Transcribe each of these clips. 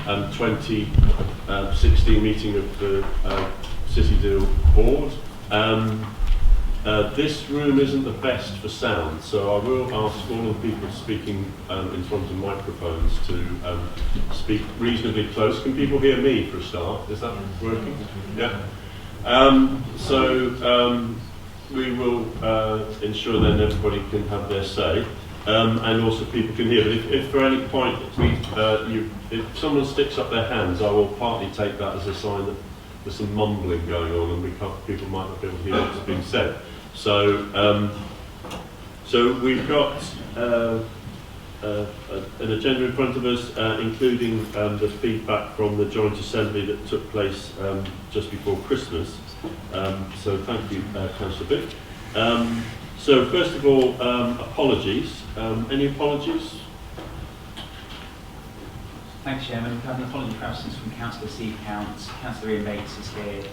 2016 meeting of the City Deal Board. This room isn't the best for sound, so I will ask all of the people speaking in front of microphones to speak reasonably close. Can people hear me for a start? Is that working? Yeah. We will ensure then everybody can have their say, and also people can hear. But if for any point if someone sticks up their hands, I will partly take that as a sign that there's some mumbling going on, and people might not be able to hear what's being said. So we've got an agenda in front of us, including the feedback from the Joint Assembly that took place just before Christmas. So thank you, Councillor Bick. So first of all, apologies. Any apologies? Thanks, Chairman. We've had an apology for absence from Councillor Steve Counts. Councillor Ian Bates is here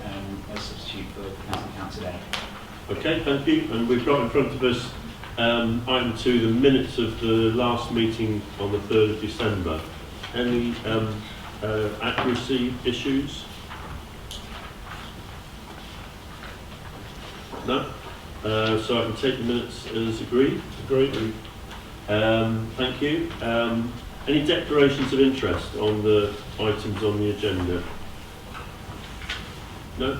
as substitute for Councillor Count today. Okay, thank you. And we've got in front of us item 2, the minutes of the last meeting on the 3rd of December. Any accuracy issues? No? So I can take the minutes as agreed. Agreed. Thank you. Any declarations of interest on the items on the agenda? No?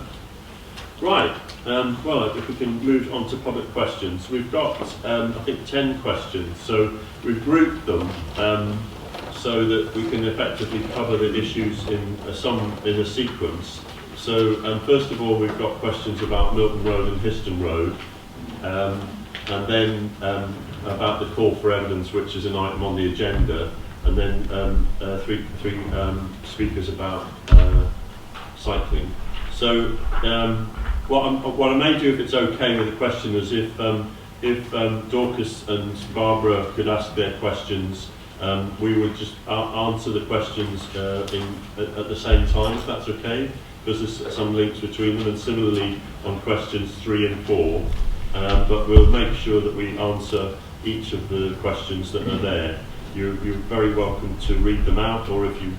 Right. Well, if we can move on to public questions. We've got, I think, 10 questions. So we've grouped them so that we can effectively cover the issues in a sequence. So first of all, we've got questions about Milton Road and Histon Road, and then about the call for evidence, which is an item on the agenda, and then three speakers about cycling. So what I may do, if it's okay with the question, is if Dorcas and Barbara could ask their questions, we would just answer the questions at the same time, if that's okay, because there's some links between them, and similarly on questions 3 and 4. But we'll make sure that we answer each of the questions that are there. You're very welcome to read them out, or if you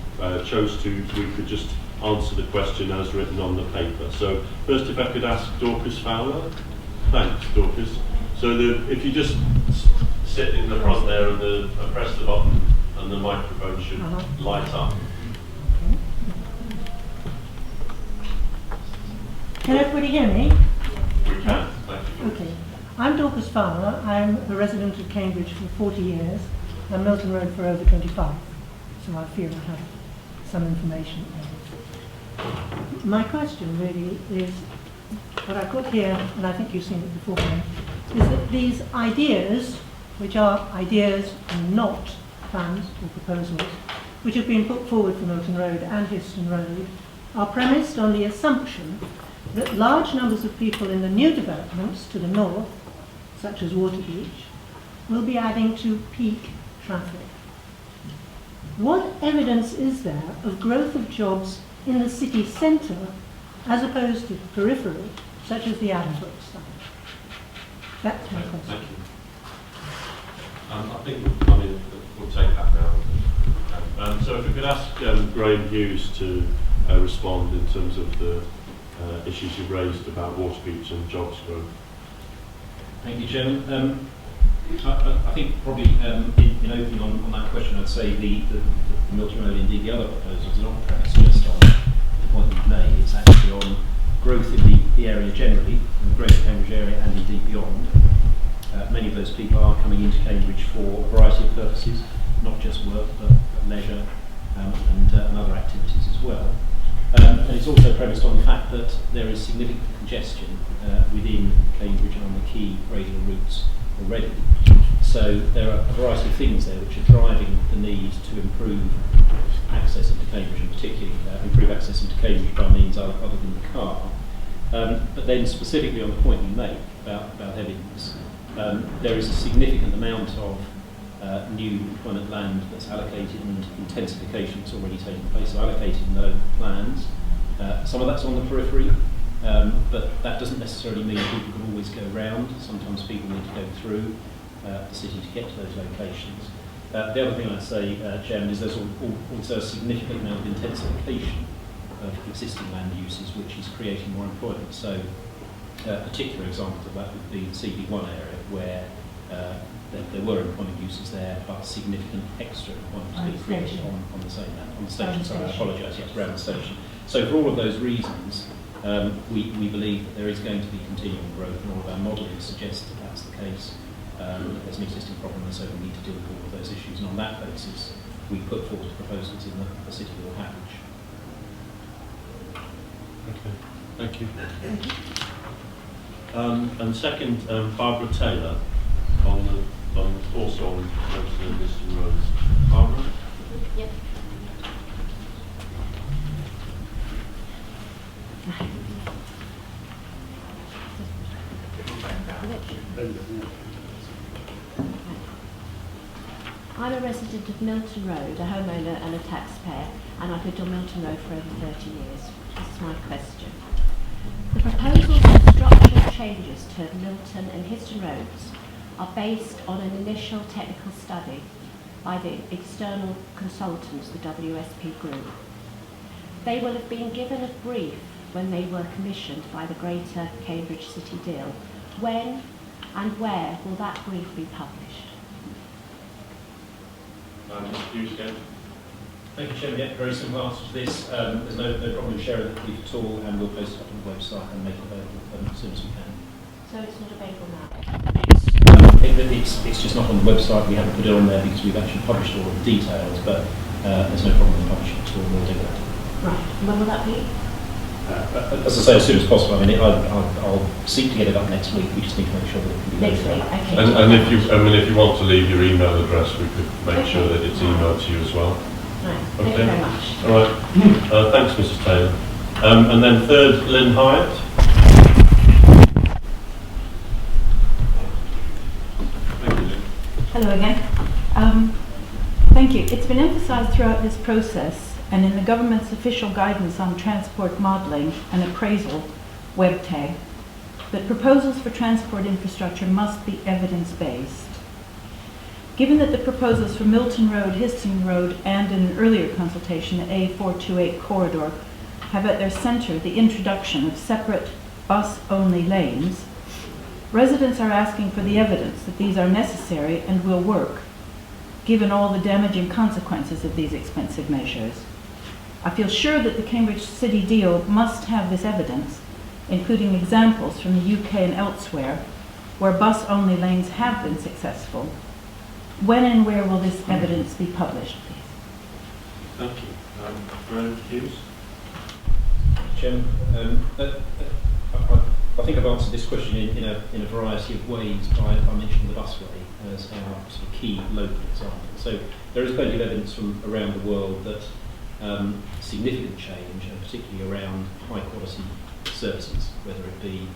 chose to, we could just answer the question as written on the paper. So first, if I could ask Dorcas Fowler. Thanks, Dorcas. So if you just sit in the front there and press the button, and the microphone should light up. Can everybody hear me? We can, thank you. Okay. I'm Dorcas Fowler. I'm a resident of Cambridge for 40 years and Milton Road for over 25. So I feel I have some information there. My question really is, what I've got here, and I think you've seen it beforehand, is that these ideas, which are ideas and not plans or proposals, which have been put forward for Milton Road and Histon Road, are premised on the assumption that large numbers of people in the new developments to the north, such as Waterbeach, will be adding to peak traffic. What evidence is there of growth of jobs in the city centre as opposed to periphery, such as the Addenbrooke site? That's my question. Thank you. I think we'll take that now. So if we could ask Graham Hughes to respond in terms of the issues you've raised about Waterbeach and jobs growth. Thank you, Chairman. I think probably in opening on that question, I'd say the Milton Road, indeed the other proposals, are not premised just on the point that you've made. It's actually on growth in the area generally, in the Greater Cambridge area and indeed beyond. Many of those people are coming into Cambridge for a variety of purposes, not just work, but leisure and other activities as well. And it's also premised on the fact that there is significant congestion within Cambridge and on the key radial routes already. So there are a variety of things there which are driving the need to improve access into Cambridge, and particularly improve access into Cambridge by means other than the car. But then specifically on the point you make about evidence, there is a significant amount of new employment land that's allocated, and intensification that's already taken place, so allocated in the local plans. Some of that's on the periphery, but that doesn't necessarily mean people can always go round. Sometimes people need to go through the city to get to those locations. The other thing I'd say, Chairman, is there's also a significant amount of intensification of existing land uses, which is creating more employment. So, particular examples of that would be the CB1 area, where there were employment uses there, but significant extra employment was being created on the same land, on the station. Sorry, I apologise. Yes, around the station. So, for all of those reasons, we believe that there is going to be continuing growth, and all of our modelling suggests that that's the case. There's an existing problem, and so we need to deal with all of those issues. And on that basis, we put forward proposals in the City Hall package. Okay, thank you. And second, Barbara Taylor also on Milton and Liston Roads. Barbara? Yep. I'm a resident of Milton Road, a homeowner and a taxpayer, and I've lived on Milton Road for over 30 years. This is my question. The proposals for structural changes to Milton and Histon Roads are based on an initial technical study by the external consultants, the WSP Group. They will have been given a brief when they were commissioned by the Greater Cambridge City Deal. When and where will that brief be published? Mr. Hughes again. Thank you, Chairman. Yeah, very simple answer to this. There's no problem sharing the brief at all, and we'll post it up on the website and make it available as soon as we can. So it's not available now? It's just not on the website. We haven't put it on there because we've actually published all of the details, but there's no problem in publishing it at all. We'll do that. Right. When will that be? As I say, as soon as possible. I mean, I'll seek to get it up next week. We just need to make sure that it can be Next week, notified. okay. And if you want to leave your email address, we could make sure that it's emailed to you as well. Right. Okay. Thank you very much. All right. Thanks, Mrs. Taylor. And then third, Lynn Hyatt. Thank you, Lynn. Hello again. Thank you. It's been emphasised throughout this process and in the government's official guidance on transport modelling and appraisal web tag that proposals for transport infrastructure must be evidence-based. Given that the proposals for Milton Road, Histon Road, and in an earlier consultation, the A428 corridor, have at their centre the introduction of separate bus-only lanes, residents are asking for the evidence that these are necessary and will work, given all the damaging consequences of these expensive measures. I feel sure that the Cambridge City Deal must have this evidence, including examples from the UK and elsewhere, where bus-only lanes have been successful. When and where will this evidence be published, please? Thank you. Brian Hughes. Chairman, I think I've answered this question in a variety of ways by mentioning the busway as our sort of key local example. So there is plenty of evidence from around the world that significant change, and particularly around high quality services, whether it be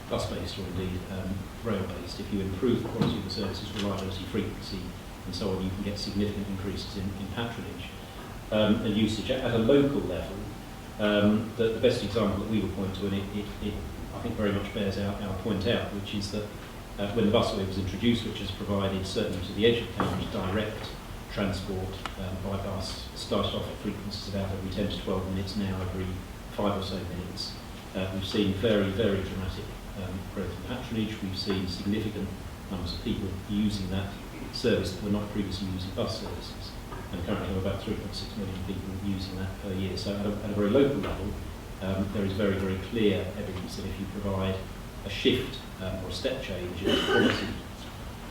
bus-based or indeed rail-based, if you improve the quality of the services, reliability, frequency, and so on, you can get significant increases in patronage and usage at a local level. The best example that we would point to, and it I think very much bears our point out, which is that when the busway was introduced, which has provided certainly to the edge of Cambridge direct transport by bus, started off at frequencies about every 10 to 12 minutes, now every 5 or so minutes. We've seen very, very dramatic growth in patronage. We've seen significant numbers of people using that service that were not previously using bus services. And currently have about 3.6 million people using that per year. So at a very local level, there is very, very clear evidence that if you provide a shift or a step change in the quality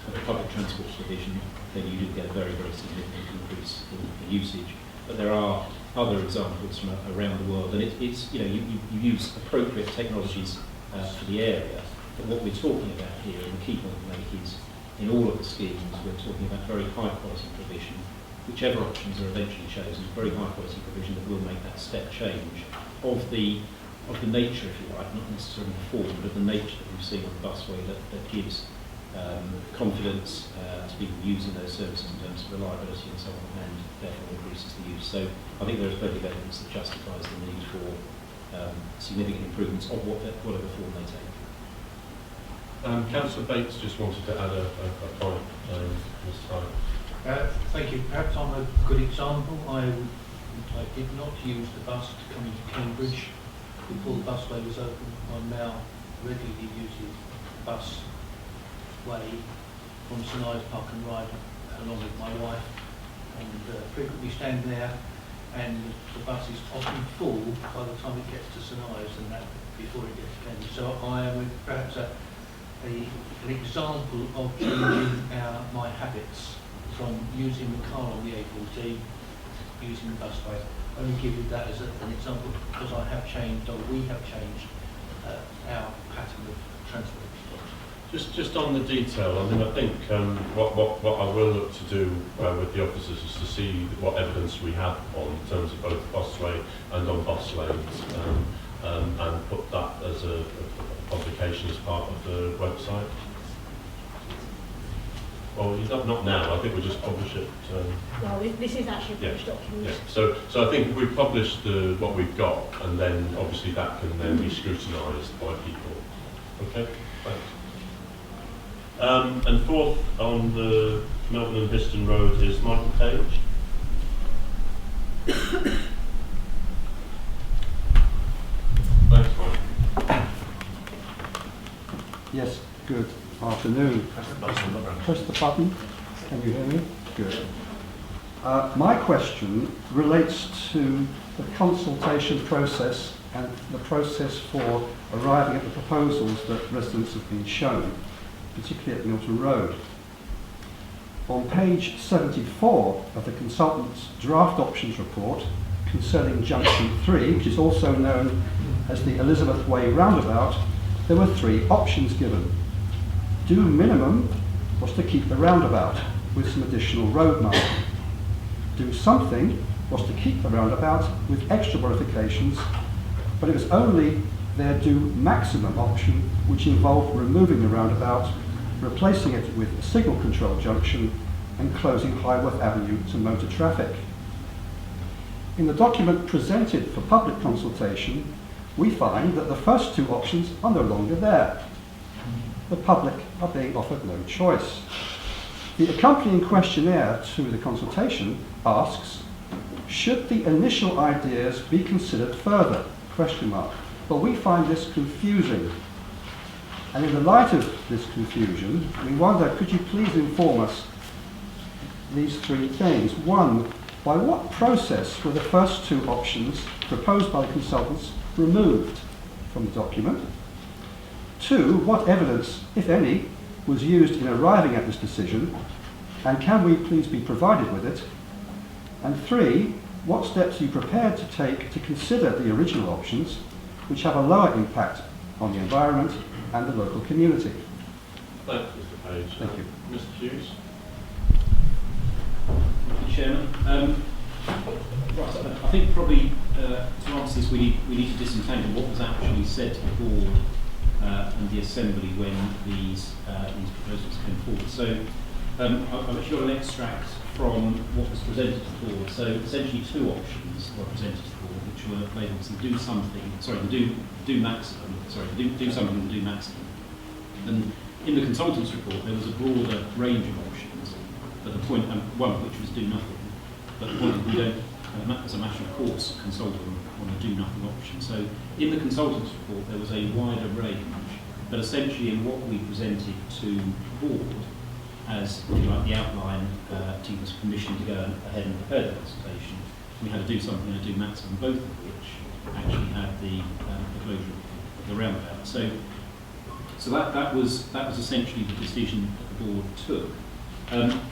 of the public transport provision, then you do get a very, very significant increase in usage. But there are other examples from around the world, and it's you use appropriate technologies for the area. But what we're talking about here, and the key point to make is, in all of the schemes, we're talking about very high quality provision. Whichever options are eventually chosen, very high quality provision that will make that step change of the nature, if you like, not necessarily the form, but of the nature that we've seen on the busway that gives confidence to people using those services in terms of reliability and so on, and therefore increases the use. So I think there is plenty of evidence that justifies the need for significant improvements of whatever form they take. Councillor Bates just wanted to add a point, Ms. Hyatt. Thank you. Perhaps I'm a good example. I did not use the bus to come into Cambridge before the busway was open. I'm now regularly using the bus way from St Ives Park and ride along with my wife, and frequently stand there, and the bus is often full by the time it gets to St Ives and that before it gets to Cambridge. So I am perhaps an example of changing my habits from using the car on the A14, using the busway. I only give you that as an example because I have changed, or we have changed, our pattern of transport. Just on the detail, I mean, I think what I will look to do with the officers is to see what evidence we have on in terms of both busway and on bus lanes, and put that as a publication as part of the website. Well, not now. I think we'll just publish it. Well, this is actually a published document. Yeah. So I think if we publish what we've got, and then obviously that can then be scrutinised by people. Okay. Thanks. And fourth on the Melbourne and Histon Road is Michael Page. Thanks, Mike. Yes, good afternoon. Press the button. Can you hear me? Good. My question relates to the consultation process and the process for arriving at the proposals that residents have been shown, particularly at Milton Road. On page 74 of the consultant's draft options report concerning Junction 3, which is also known as the Elizabeth Way roundabout, there were 3 options given. Do minimum was to keep the roundabout with some additional road marking. Do something was to keep the roundabout with extra modifications, but it was only their do maximum option, which involved removing the roundabout, replacing it with a signal control junction and closing Highworth Avenue to motor traffic. In the document presented for public consultation, we find that the first 2 options are no longer there. The public are being offered no choice. The accompanying questionnaire to the consultation asks, should the initial ideas be considered further? Well, we find this confusing. And in the light of this confusion, we wonder, could you please inform us these 3 things? 1, by what process were the first 2 options proposed by the consultants removed from the document? 2, what evidence, if any, was used in arriving at this decision, and can we please be provided with it? And 3, what steps are you prepared to take to consider the original options, which have a lower impact on the environment and the local community? Thanks, Mr. Page. Thank you. Mr. Hughes. Thank you, Chairman. Right, I think probably to answer this we need to disentangle what was actually said to the board and the Assembly when these proposals came forward. So I've actually got an extract from what was presented to the board. So essentially 2 options were presented to the board, which were labelled to do something, do maximum, do something and do maximum. And in the consultant's report there was a broader range of options, but the point, one of which was do nothing. But the point is we don't, as a matter of course, consult on a do nothing option. So in the consultant's report there was a wider range, but essentially in what we presented to the board as, if you like, the outline to give us permission to go ahead and prepare the consultation, we had to do something and a do maximum, both of which actually had the closure of the roundabout. So that was essentially the decision that the board took.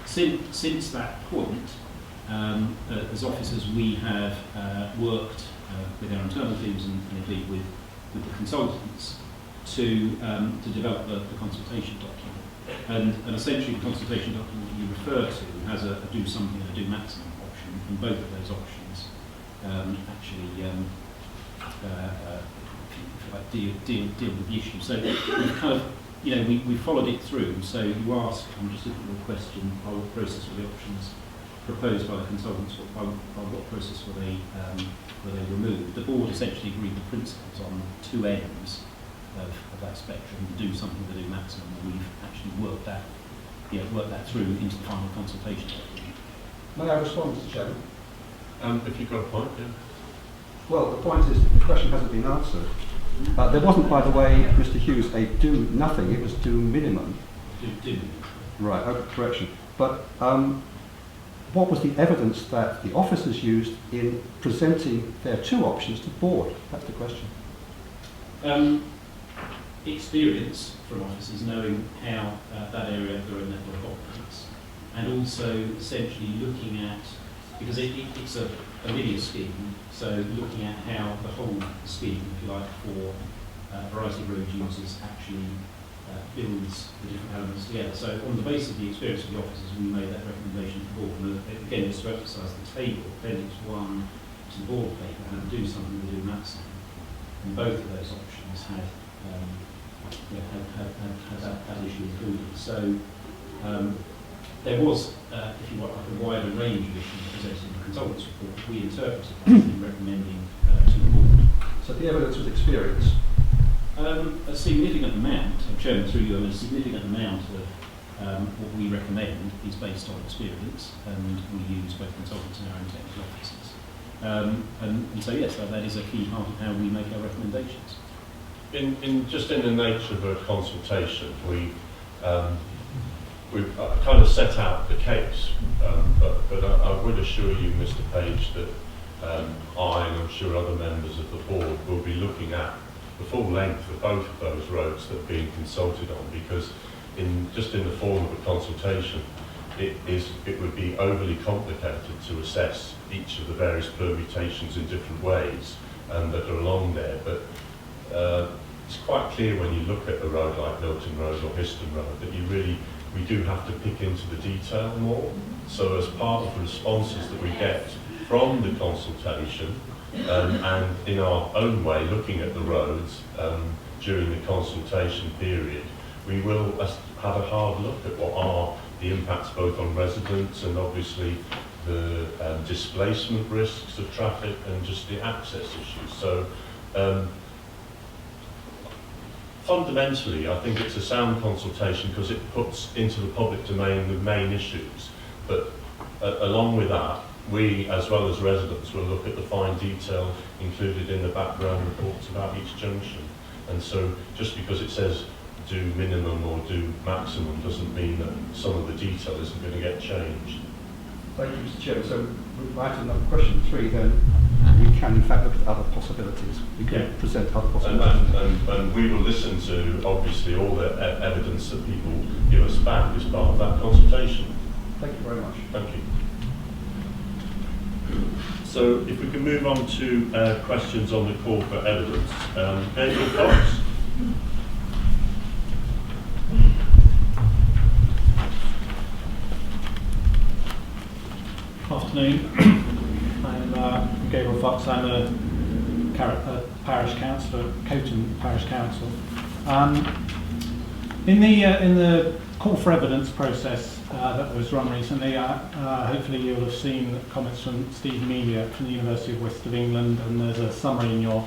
Since that point, as officers, we have worked with our internal teams and indeed with the consultants to develop the consultation document. And essentially the consultation document that you refer to has a do something and a do maximum option, and both of those options actually deal with the issue. So we've kind of, we followed it through. So you asked, I'm just looking at your question, by what process were the options proposed by the consultants, by what process were they removed? The board essentially agreed the principles on 2 ends of that spectrum, do something to do maximum, and we've actually worked out work that through into the final consultation. May I respond, Mr. Chairman? If you've got a point, yeah. Well, the point is the question hasn't been answered. There wasn't, by the way, Mr. Hughes, a do nothing, it was do minimum. Do. Right, correction. But what was the evidence that the officers used in presenting their two options to the board? That's the question. Experience from officers knowing how that area of the road network operates, and also essentially looking at, because it's a linear scheme, so looking at how the whole scheme, if you like, for a variety of road users actually builds the different elements together. So on the basis of the experience of the officers, we made that recommendation to the board. And again, just to emphasise the table, appendix 1 to the board paper, and do something to do maximum. And both of those options had that issue included. So there was, if you want, like a wider range of issues presented in the consultants report. We interpreted that in recommending to the board. So the evidence was experience. A significant amount, I've shown through you, a significant amount of what we recommend is based on experience, and we use both consultants and our own technical officers. And so yes, that is a key part of how we make our recommendations. Just in the nature of a consultation, we've kind of set out the case, but I would assure you, Mr. Page, that I and I'm sure other members of the board will be looking at the full length of both of those roads that are being consulted on, because just in the form of a consultation, it would be overly complicated to assess each of the various permutations in different ways that are along there. But it's quite clear when you look at a road like Milton Road or Histon Road that we do have to pick into the detail more. So as part of the responses that we get from the consultation, and in our own way looking at the roads during the consultation period, we will have a hard look at what are the impacts both on residents and obviously the displacement risks of traffic and just the access issues. So fundamentally, I think it's a sound consultation because it puts into the public domain the main issues. But along with that, we, as well as residents, will look at the fine detail included in the background reports about each junction. And so just because it says do minimum or do maximum doesn't mean that some of the detail isn't going to get changed. Thank you, Mr. Chairman. So right to number question 3, then we can in fact look at other possibilities. We can present other possibilities. And we will listen to obviously all the evidence that people give us back as part of that consultation. Thank you very much. Thank you. So if we can move on to questions on the call for evidence. Gabriel Fox. Afternoon. I'm Gabriel Fox. I'm a parish councillor, Coton Parish Council. In the call for evidence process that was run recently, hopefully you'll have seen comments from Steve Melia from the University of West of England, and there's a summary in your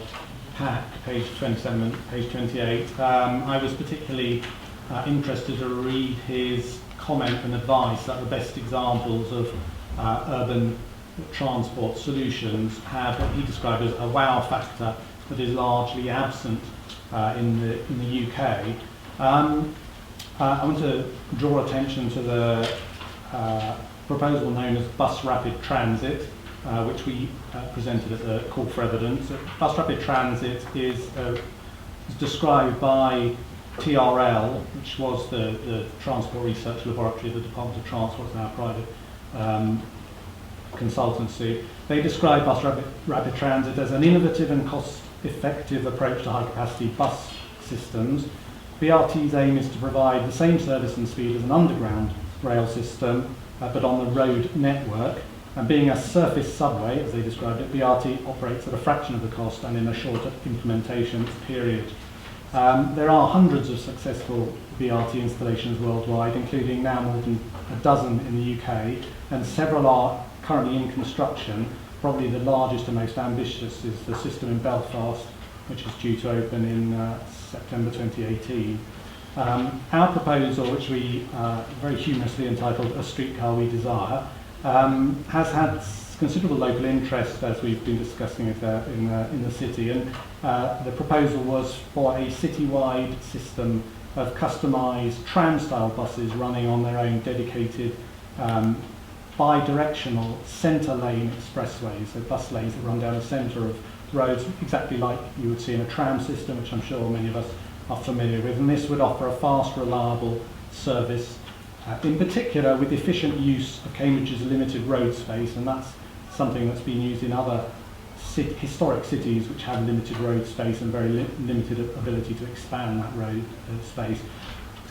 pack, page 27, page 28. I was particularly interested to read his comment and advice that the best examples of urban transport solutions have what he described as a wow factor that is largely absent in the UK. I want to draw attention to the proposal known as Bus Rapid Transit, which we presented at the call for evidence. Bus Rapid Transit is described by TRL, which was the Transport Research Laboratory of the Department of Transport, it's now a private consultancy. They describe Bus Rapid Transit as an innovative and cost-effective approach to high-capacity bus systems. BRT's aim is to provide the same service and speed as an underground rail system, but on the road network. And being a surface subway, as they described it, BRT operates at a fraction of the cost and in a shorter implementation period. There are hundreds of successful BRT installations worldwide, including now more than a dozen in the UK, and several are currently in construction. Probably the largest and most ambitious is the system in Belfast, which is due to open in September 2018. Our proposal, which we very humorously entitled A Streetcar We Desire, has had considerable local interest as we've been discussing it in the city, and the proposal was for a citywide system of customised tram-style buses running on their own dedicated bi-directional centre lane expressways, so bus lanes that run down the centre of roads, exactly like you would see in a tram system, which I'm sure many of us are familiar with. And this would offer a fast, reliable service, in particular with efficient use of Cambridge's limited road space, and that's something that's been used in other historic cities which have limited road space and very limited ability to expand that road space.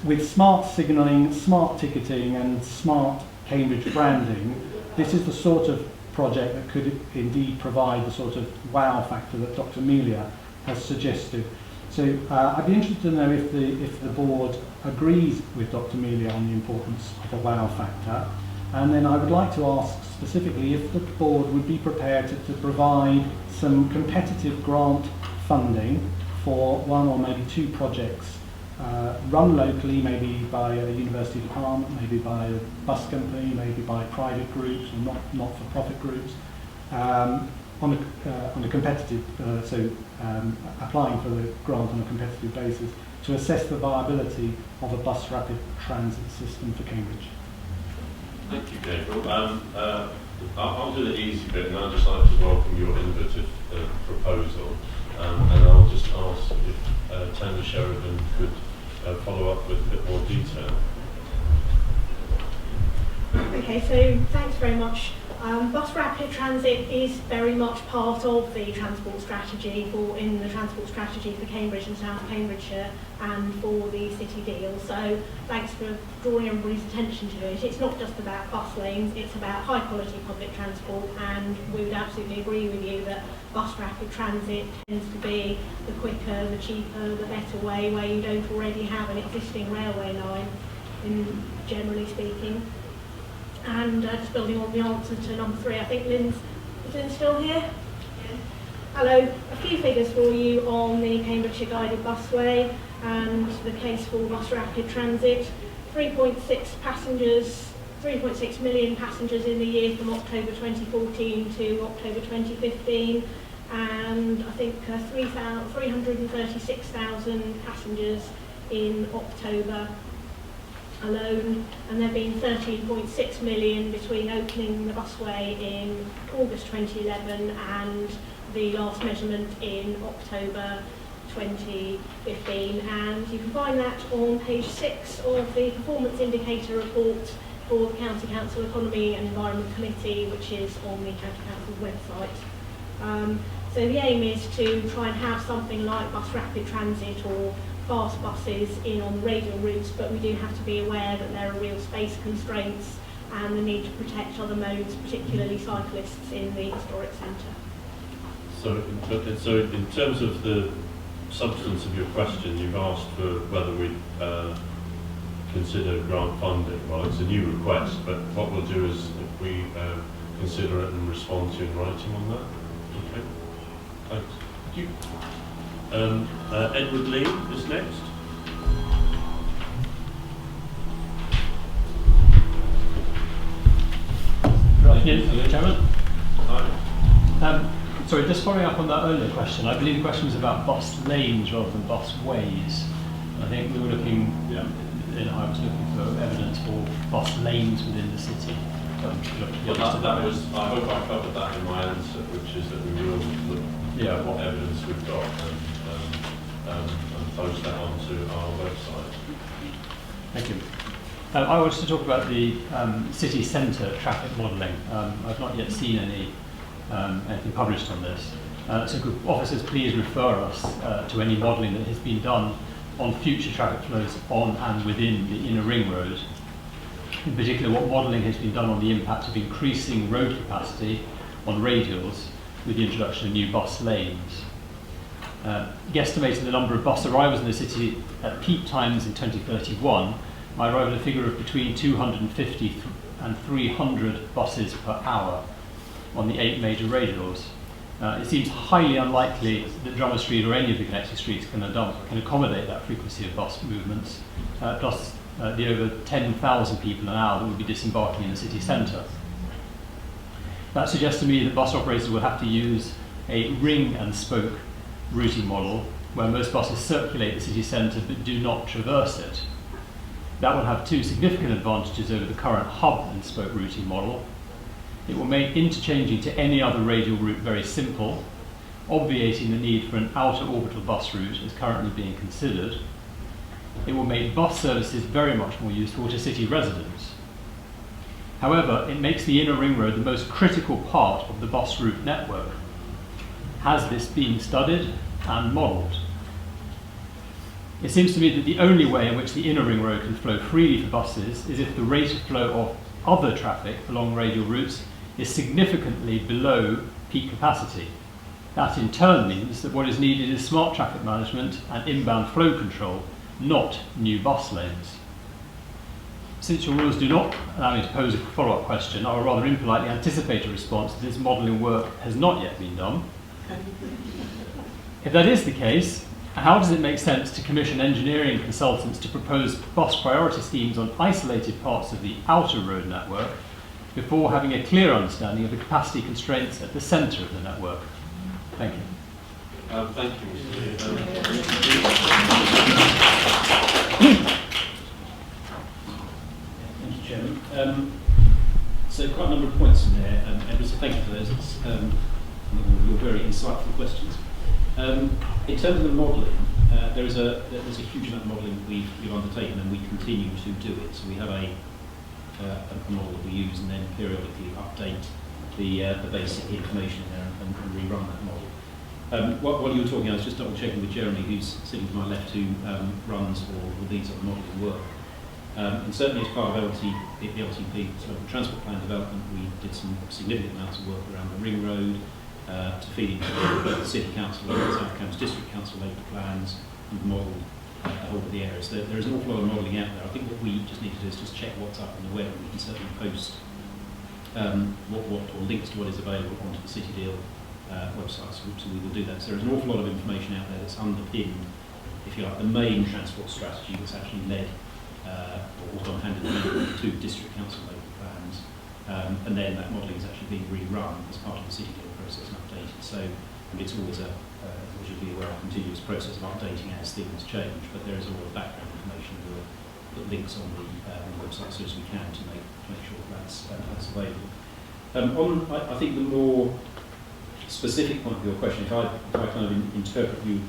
With smart signalling, smart ticketing and smart Cambridge branding, this is the sort of project that could indeed provide the sort of wow factor that Dr. Melia has suggested. So I'd be interested to know if the board agrees with Dr. Melia on the importance of a wow factor. And then I would like to ask specifically if the board would be prepared to provide some competitive grant funding for one or maybe two projects run locally, maybe by a university department, maybe by a bus company, maybe by private groups or not-for-profit groups, on a competitive, applying for the grant on a competitive basis to assess the viability of a bus rapid transit system for Cambridge. Thank you, Gabriel. I'll do the easy bit, and I'd just like to welcome your innovative proposal. And I'll just ask if Tanya Sheridan could follow up with a bit more detail. Okay, so thanks very much. Bus rapid transit is very much part of the transport strategy for Cambridge and South Cambridgeshire and for the city deal. So thanks for drawing everybody's attention to it. It's not just about bus lanes, it's about high quality public transport, and we would absolutely agree with you that bus rapid transit tends to be the quicker, the cheaper, the better way where you don't already have an existing railway line, generally speaking. And just building on the answer to number 3, I think is Lynn still here? Yeah. Hello, a few figures for you on the Cambridgeshire guided busway and the case for bus rapid transit. 3.6 million passengers in the year from October 2014 to October 2015, and I think 336,000 passengers in October alone, and there have been 13.6 million between opening the busway in August 2011 and the last measurement in October 2015, and you can find that on page 6 of the performance indicator report for the County Council Economy and Environment Committee, which is on the County Council's website. So the aim is to try and have something like bus rapid transit or fast buses in on the radial routes, but we do have to be aware that there are real space constraints and the need to protect other modes, particularly cyclists in the historic centre. So in terms of the substance of your question, you've asked for whether we consider grant funding. Well, it's a new request, but what we'll do is if we consider it and respond to you in writing on that. Okay. Thanks. Thank you. Edward Lee is next. Right, hello, Chairman. Hi. Sorry, just following up on that earlier question, I believe the question was about bus lanes rather than bus ways. I think we were looking, I was looking for evidence for bus lanes within the city. That was, I hope I covered that in my answer, which is that we will look at what evidence we've got and post that onto our website. Thank you. I wanted to talk about the city centre traffic modelling. I've not yet seen anything published on this. So could officers please refer us to any modelling that has been done on future traffic flows on and within the inner ring road. In particular, what modelling has been done on the impact of increasing road capacity on radials with the introduction of new bus lanes. Guesstimating the number of bus arrivals in the city at peak times in 2031, I arrived at a figure of between 250 and 300 buses per hour on the 8 major radials. It seems highly unlikely that Drummer Street or any of the connecting streets can accommodate that frequency of bus movements, plus the over 10,000 people an hour that will be disembarking in the city centre. That suggests to me that bus operators will have to use a ring and spoke routing model where most buses circulate the city centre but do not traverse it. That will have two significant advantages over the current hub and spoke routing model. It will make interchanging to any other radial route very simple, obviating the need for an outer orbital bus route as currently being considered. It will make bus services very much more useful to city residents. However, it makes the inner ring road the most critical part of the bus route network. Has this been studied and modelled? It seems to me that the only way in which the inner ring road can flow freely for buses is if the rate of flow of other traffic along radial routes is significantly below peak capacity. That in turn means that what is needed is smart traffic management and inbound flow control, not new bus lanes. Since your rules do not allow me to pose a follow-up question, I will rather impolitely anticipate a response that this modelling work has not yet been done. If that is the case, how does it make sense to commission engineering consultants to propose bus priority schemes on isolated parts of the outer road network before having a clear understanding of the capacity constraints at the centre of the network? Thank you. Thank you, Mr. Thank you, Chairman. So quite a number of points in there, Edward, so thank you for those. It's your very insightful questions. In terms of the modelling, there's a huge amount of modelling we've undertaken, and we continue to do it. So we have a model that we use, and then periodically update the basic information in there and rerun that model. While you were talking, I was just double checking with Jeremy, who's sitting to my left, who runs all these other modelling work. And certainly as part of the LTP transport plan development, we did some significant amounts of work around the ring road, to feed into both the City Council and South Cambs District Council local plans and model the whole of the areas. There is an awful lot of modelling out there. I think what we just need to do is just check what's up on the web, and we can certainly post or links to what is available onto the City Deal website, so we will do that. So there's an awful lot of information out there that's underpinned, if you like, the main transport strategy that's actually led or gone hand in hand with the two District Council local plans, and then that modelling is actually being rerun as part of the City Deal process and updated. So it's always as you'll be aware, a continuous process of updating as things change, but there is all the background information that links on the website as soon as we can to make sure that's available. I think the more specific point of your question, if I kind of interpret you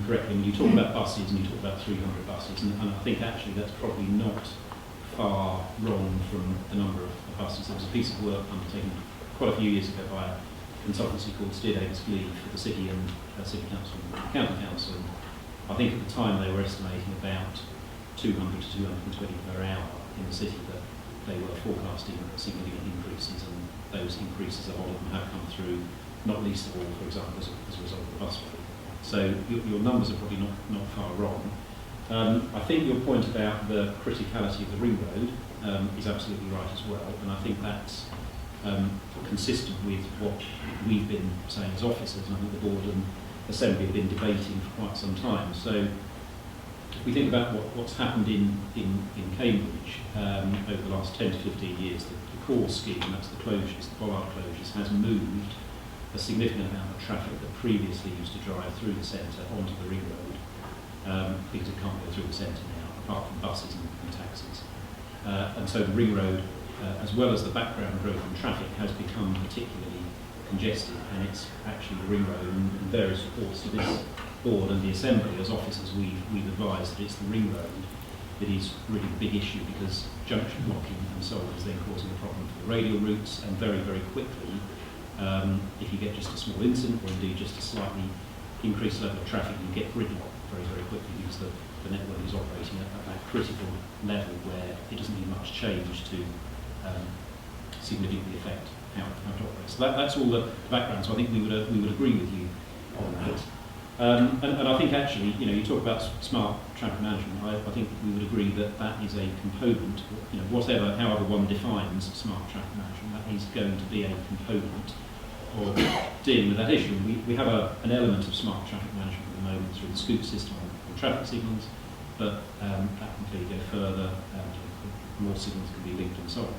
correctly, when you talk about buses and you talk about 300 buses, and I think actually that's probably not far wrong from the number of buses. There was a piece of work undertaken quite a few years ago by a consultancy called Steer Davis Glee for the City and City Council and County Council. And I think at the time they were estimating about 200 to 220 per hour in the city, that they were forecasting significant increases, and those increases, a lot of them have come through, not least of all, for example, as a result of the busway. So your numbers are probably not far wrong. I think your point about the criticality of the ring road is absolutely right as well, and I think that's consistent with what we've been saying as officers, and I think the Board and Assembly have been debating for quite some time. So if we think about what's happened in Cambridge over the last 10 to 15 years, the core scheme, that's the closures, the bollard closures, has moved a significant amount of traffic that previously used to drive through the centre onto the ring road, because it can't go through the centre now, apart from buses and taxis. And so the ring road, as well as the background growth in traffic, has become particularly congested, and it's actually the ring road, and various reports to this Board and the Assembly as officers, we've advised that it's the ring road that is really the big issue, because junction blocking and so on is then causing a problem for the radial routes, and very, very quickly, if you get just a small incident or indeed just a slightly increased level of traffic, you get gridlock very, very quickly, because the network is operating at that critical level where it doesn't need much change to significantly affect how it operates. So that's all the background. So I think we would agree with you on that. And I think actually, you talk about smart traffic management. I think we would agree that is a component. However one defines smart traffic management, that is going to be a component of dealing with that issue. We have an element of smart traffic management at the moment through the scoop system on traffic signals, but that can clearly go further, more signals can be linked and so on.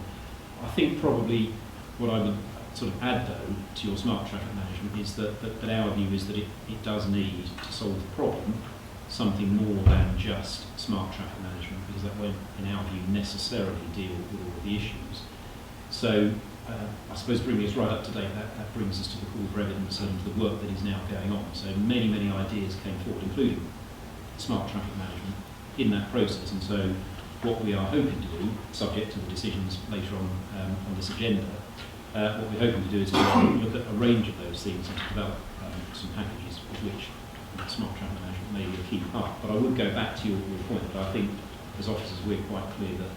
I think probably what I would sort of add though to your smart traffic management is that our view is that it does need to solve the problem something more than just smart traffic management, because that won't, in our view, necessarily deal with all of the issues. So I suppose bringing us right up to date, that brings us to the call for evidence and the work that is now going on. So many ideas came forward, including smart traffic management, in that process. And so what we are hoping to do, subject to the decisions later on this agenda, what we're hoping to do is to look at a range of those things and to develop some packages of which smart traffic management may be a key part. But I would go back to your point that I think as officers we're quite clear that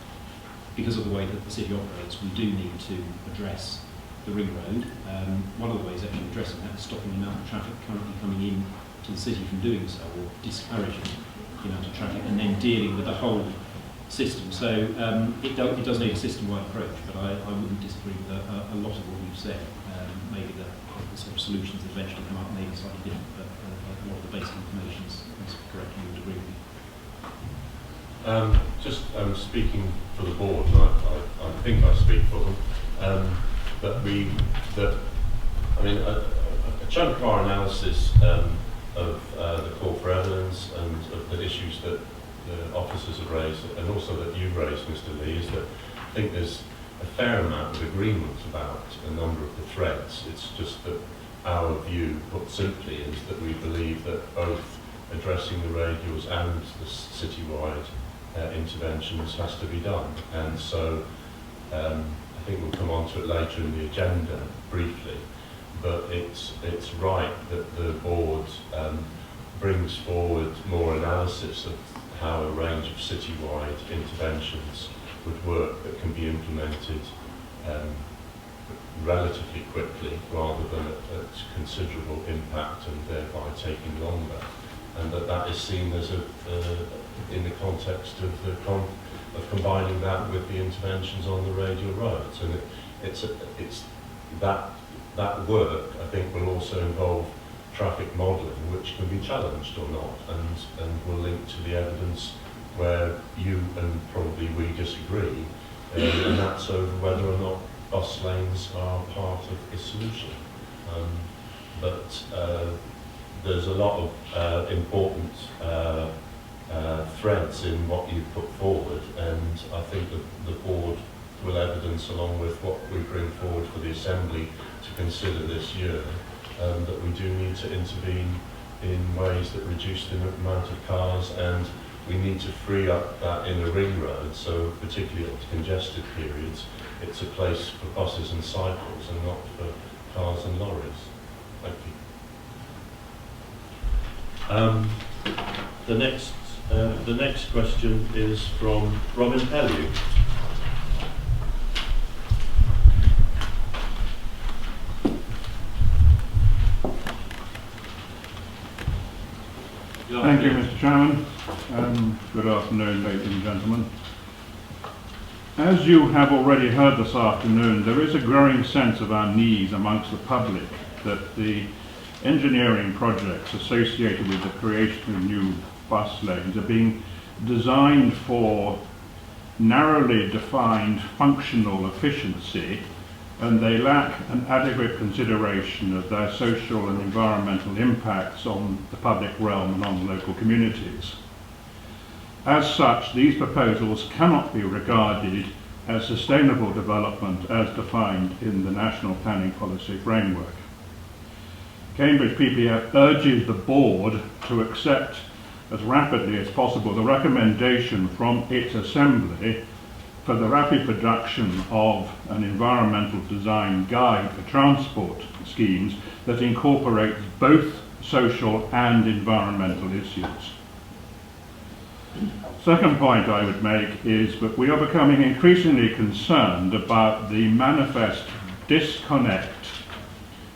because of the way that the city operates, we do need to address the ring road. One of the ways actually addressing that is stopping the amount of traffic currently coming in to the city from doing so, or discouraging the amount of traffic, and then dealing with the whole system. So it does need a system-wide approach, but I wouldn't disagree with a lot of what you've said. Maybe the sort of solutions that eventually come up may be slightly different, but a lot of the basic information is correct, and you would agree with me. Just speaking for the board, and I think I speak for them, a chunk of our analysis of the call for evidence and of the issues that the officers have raised, and also that you raised, Mr. Lee, is that I think there's a fair amount of agreement about a number of the threads. It's just that our view, put simply, is that we believe that both addressing the radials and the citywide interventions has to be done. And so I think we'll come on to it later in the agenda briefly, but it's right that the board brings forward more analysis of how a range of citywide interventions would work that can be implemented relatively quickly rather than at considerable impact and thereby taking longer. And that is seen as in the context of combining that with the interventions on the radial roads. And it's that work, I think, will also involve traffic modelling, which can be challenged or not, and will link to the evidence where you and probably we disagree, and that's over whether or not bus lanes are part of the solution. But there's a lot of important threads in what you've put forward, and I think that the board will evidence, along with what we bring forward for the Assembly to consider this year, that we do need to intervene in ways that reduce the amount of cars, and we need to free up that inner ring road, so particularly at congested periods, it's a place for buses and cycles and not for cars and lorries. Thank you. The next question is from Robin Pellew. Thank you, Mr. Chairman. Good afternoon, ladies and gentlemen. As you have already heard this afternoon, there is a growing sense of unease amongst the public that the engineering projects associated with the creation of new bus lanes are being designed for narrowly defined functional efficiency, and they lack an adequate consideration of their social and environmental impacts on the public realm and on local communities. As such, these proposals cannot be regarded as sustainable development as defined in the National Planning Policy Framework. Cambridge PPF urges the board to accept as rapidly as possible the recommendation from its Assembly for the rapid production of an environmental design guide for transport schemes that incorporates both social and environmental issues. Second point I would make is that we are becoming increasingly concerned about the manifest disconnect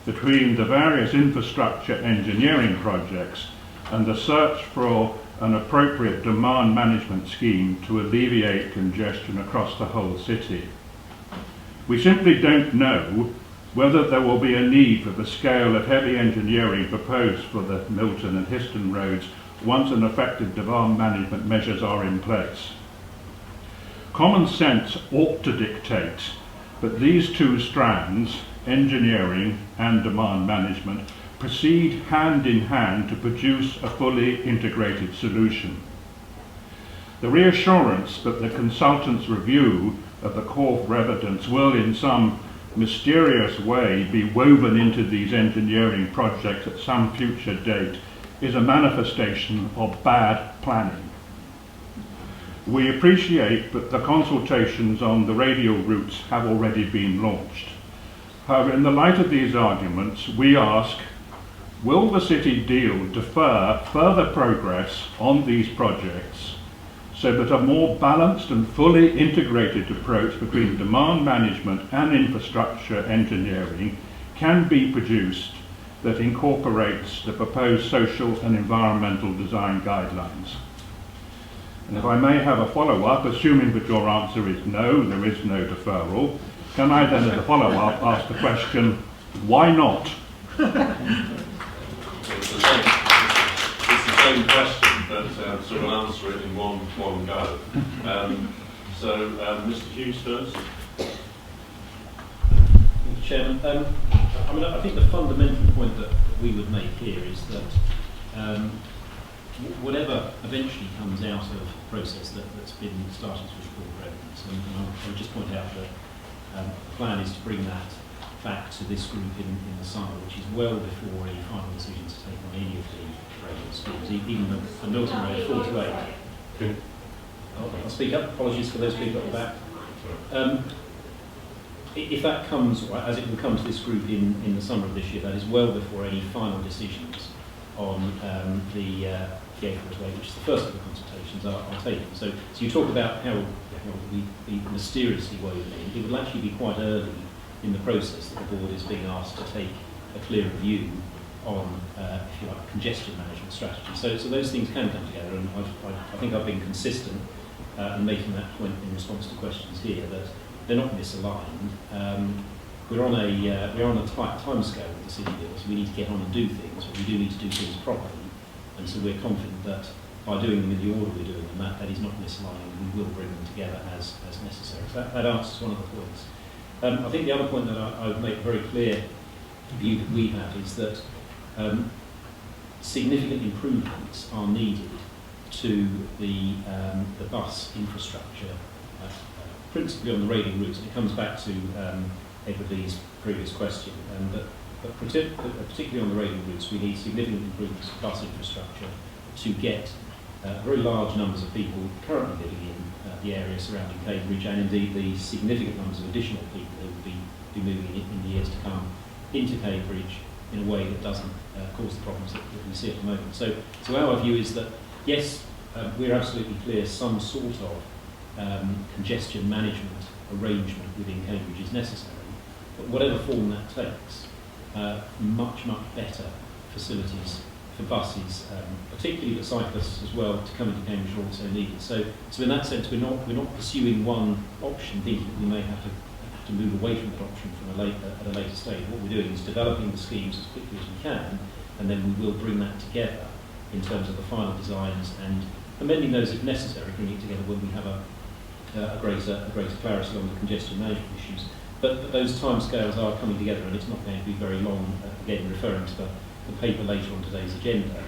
between the various infrastructure engineering projects and the search for an appropriate demand management scheme to alleviate congestion across the whole city. We simply don't know whether there will be a need for the scale of heavy engineering proposed for the Milton and Histon roads once an effective demand management measures are in place. Common sense ought to dictate that these two strands, engineering and demand management, proceed hand in hand to produce a fully integrated solution. The reassurance that the consultant's review of the core evidence will in some mysterious way be woven into these engineering projects at some future date is a manifestation of bad planning. We appreciate that the consultations on the radial routes have already been launched. However, in the light of these arguments, we ask, will the City deal defer further progress on these projects so that a more balanced and fully integrated approach between demand management and infrastructure engineering can be produced that incorporates the proposed social and environmental design guidelines? And if I may have a follow-up, assuming that your answer is no, there is no deferral, can I then as a follow-up ask the question, why not? It's the same question, but sort of answer it in one go. Mr. Hughes first. Thank you, Chairman. I think the fundamental point that we would make here is that whatever eventually comes out of the process that's been started with call for evidence, and I would just point out that the plan is to bring that back to this group in the summer, which is well before a final decision to take on any of the radial schemes, even the Milton Road 48. Okay. I'll speak up. Apologies for those people at the back. If that comes, or as it will come to this group in the summer of this year, that is well before any final decisions on the A4 way, which is the first of the consultations, are taken. So you talk about how we be mysteriously woven in. It will actually be quite early in the process that the board is being asked to take a clearer view on, if you like, congestion management strategy. So those things can come together, and I think I've been consistent in making that point in response to questions here, that they're not misaligned. We're on a tight timescale with the city deal, so we need to get on and do things, but we do need to do things properly. And so we're confident that by doing them in the order we're doing them, that is not misaligned, and we will bring them together as necessary. So that answers one of the points. I think the other point that I would make very clear view that we have is that significant improvements are needed to the bus infrastructure, principally on the radial routes. And it comes back to Edward Lee's previous question, but particularly on the radial routes, we need significant improvements to bus infrastructure to get very large numbers of people currently living in the area surrounding Cambridge, and indeed the significant numbers of additional people who will be moving in the years to come into Cambridge in a way that doesn't cause the problems that we see at the moment. So our view is that, yes, we're absolutely clear some sort of congestion management arrangement within Cambridge is necessary, but whatever form that takes, much better facilities for buses, particularly for cyclists as well, to come into Cambridge are also needed. So in that sense, we're not pursuing one option, thinking that we may have to move away from that option at a later stage. What we're doing is developing the schemes as quickly as we can, and then we will bring that together in terms of the final designs and amending those if necessary, bringing it together when we have a greater clarity on the congestion management issues. But those timescales are coming together, and it's not going to be very long. Again, referring to the paper later on today's agenda,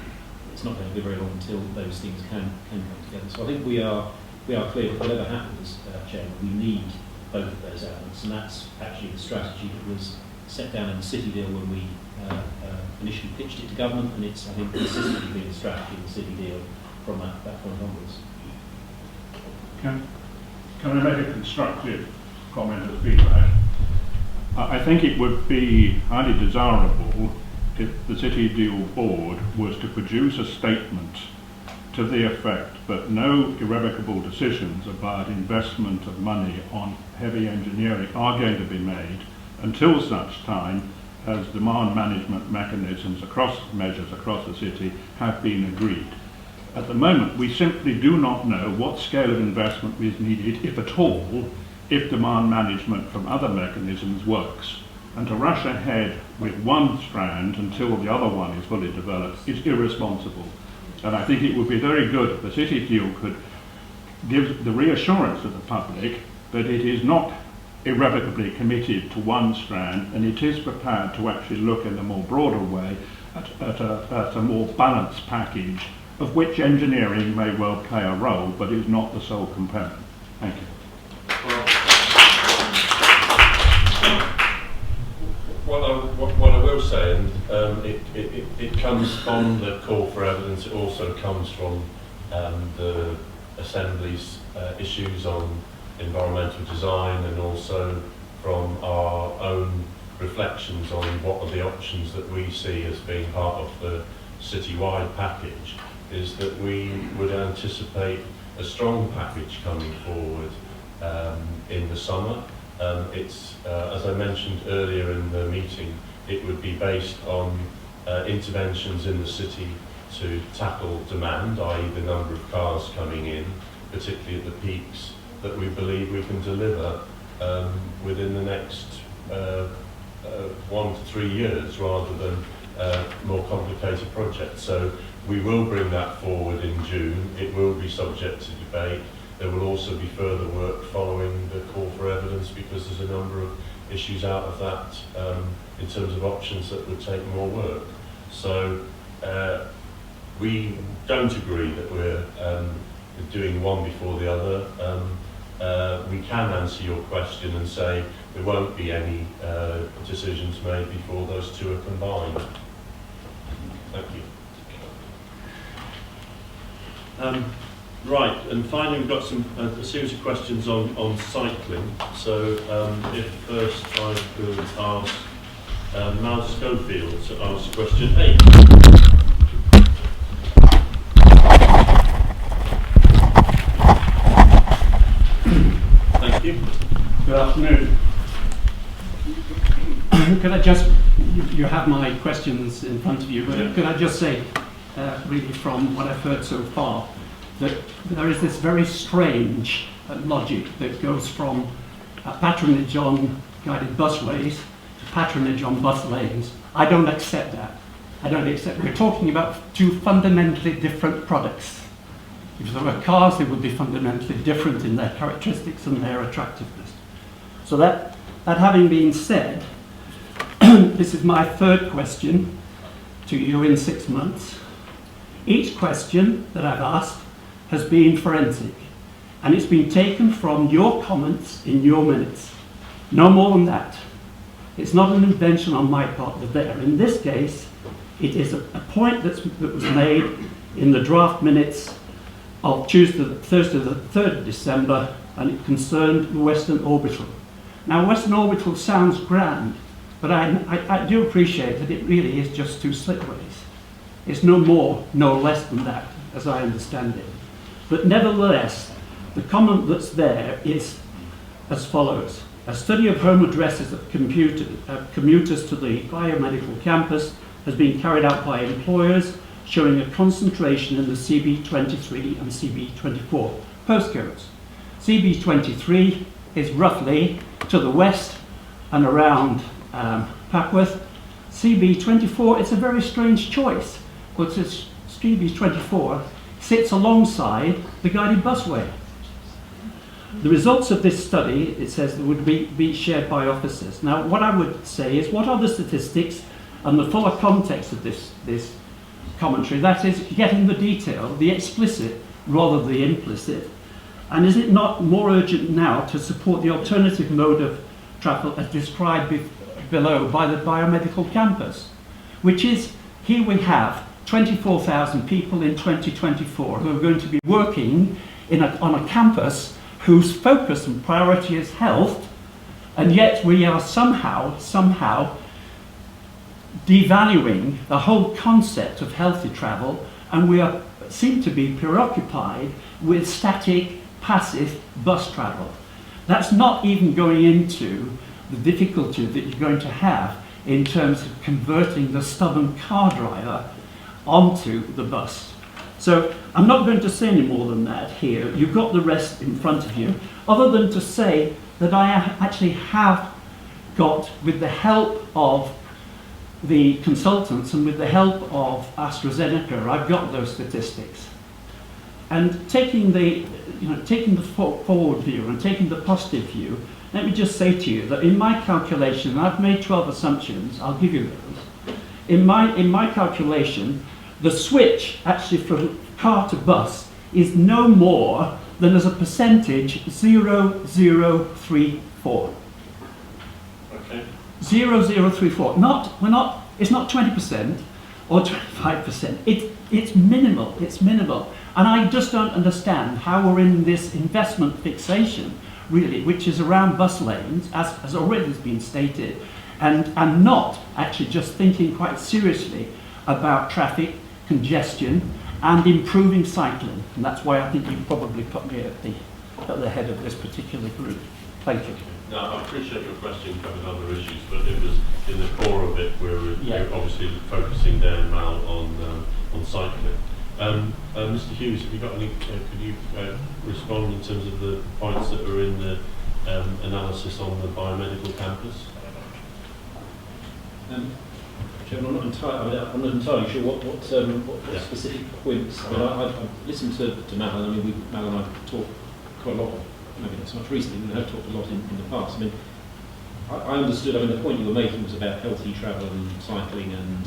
it's not going to be very long until those things can come together. So I think we are clear that whatever happens, Chairman, we need both of those elements, and that's actually the strategy that was set down in the City deal when we initially pitched it to government, and it's, I think, consistently been the strategy of the City deal from that point onwards. Can I make a constructive comment as feedback? I think it would be highly desirable if the City Deal Board was to produce a statement to the effect that no irrevocable decisions about investment of money on heavy engineering are going to be made until such time as demand management mechanisms measures across the city have been agreed. At the moment, we simply do not know what scale of investment is needed, if at all, if demand management from other mechanisms works. And to rush ahead with one strand until the other one is fully developed is irresponsible. And I think it would be very good if the City Fuel could give the reassurance to the public that it is not irrevocably committed to one strand, and it is prepared to actually look in a more broader way at a more balanced package, of which engineering may well play a role, but is not the sole component. Thank you. What I will say, and it comes from the call for evidence, it also comes from the Assembly's issues on environmental design, and also from our own reflections on what are the options that we see as being part of the citywide package, is that we would anticipate a strong package coming forward in the summer. It's, as I mentioned earlier in the meeting, it would be based on interventions in the city to tackle demand, i.e. the number of cars coming in, particularly at the peaks, that we believe we can deliver within the next 1 to 3 years, rather than more complicated projects. So we will bring that forward in June. It will be subject to debate. There will also be further work following the call for evidence, because there's a number of issues out of that in terms of options that would take more work. So we don't agree that we're doing one before the other. We can answer your question and say there won't be any decisions made before those two are combined. Thank you. Right, and finally we've got a series of questions on cycling. So if first I could ask Mal Schofield to ask question 8. Thank you. Good afternoon. Could I just, you have my questions in front of you, but could I just say, really from what I've heard so far, that there is this very strange logic that goes from patronage on guided busways to patronage on bus lanes. I don't accept that. I don't accept. We're talking about two fundamentally different products. If there were cars, they would be fundamentally different in their characteristics and their attractiveness. So that having been said, this is my third question to you in 6 months. Each question that I've asked has been forensic, and it's been taken from your comments in your minutes. No more than that. It's not an invention on my part that there. In this case, it is a point that was made in the draft minutes of Thursday the 3rd of December, and it concerned the Western Orbital. Now, Western Orbital sounds grand, but I do appreciate that it really is just two slipways. It's no more, no less than that, as I understand it. But nevertheless, the comment that's there is as follows. A study of home addresses of commuters to the biomedical campus has been carried out by employers, showing a concentration in the CB23 and CB24 postcodes. CB23 is roughly to the west and around Packworth. CB24 is a very strange choice, because CB24 sits alongside the guided busway. The results of this study, it says, would be shared by officers. Now, what I would say is, what are the statistics and the fuller context of this commentary? That is, getting the detail, the explicit rather than the implicit. And is it not more urgent now to support the alternative mode of travel as described below by the biomedical campus, which is, here we have 24,000 people in 2024 who are going to be working on a campus whose focus and priority is health, and yet we are somehow devaluing the whole concept of healthy travel, and we seem to be preoccupied with static, passive bus travel. That's not even going into the difficulty that you're going to have in terms of converting the stubborn car driver onto the bus. So I'm not going to say any more than that here. You've got the rest in front of you, other than to say that I actually have got, with the help of the consultants and with the help of AstraZeneca, I've got those statistics. And taking the forward view and taking the positive view, let me just say to you that in my calculation, I've made 12 assumptions, I'll give you those. In my calculation, the switch actually from car to bus is no more than as a percentage 0.0034. Okay. 0.0034. It's not 20% or 25%. It's minimal. It's minimal. And I just don't understand how we're in this investment fixation, really, which is around bus lanes, as has already been stated, and not actually just thinking quite seriously about traffic, congestion, and improving cycling. And that's why I think you probably put me at the head of this particular group. Thank you. No, I appreciate your question covered other issues, but it was in the core of it where we're obviously focusing down now on cycling. Mr. Hughes, have you got any? Could you respond in terms of the points that are in the analysis on the biomedical campus? Chairman, I'm not entirely sure what specific points. I mean, I've listened to Mal. I mean, Mal and I have talked quite a lot. Maybe not so much recently. We have talked a lot in the past. I mean, I understood. I mean, the point you were making was about healthy travel and cycling and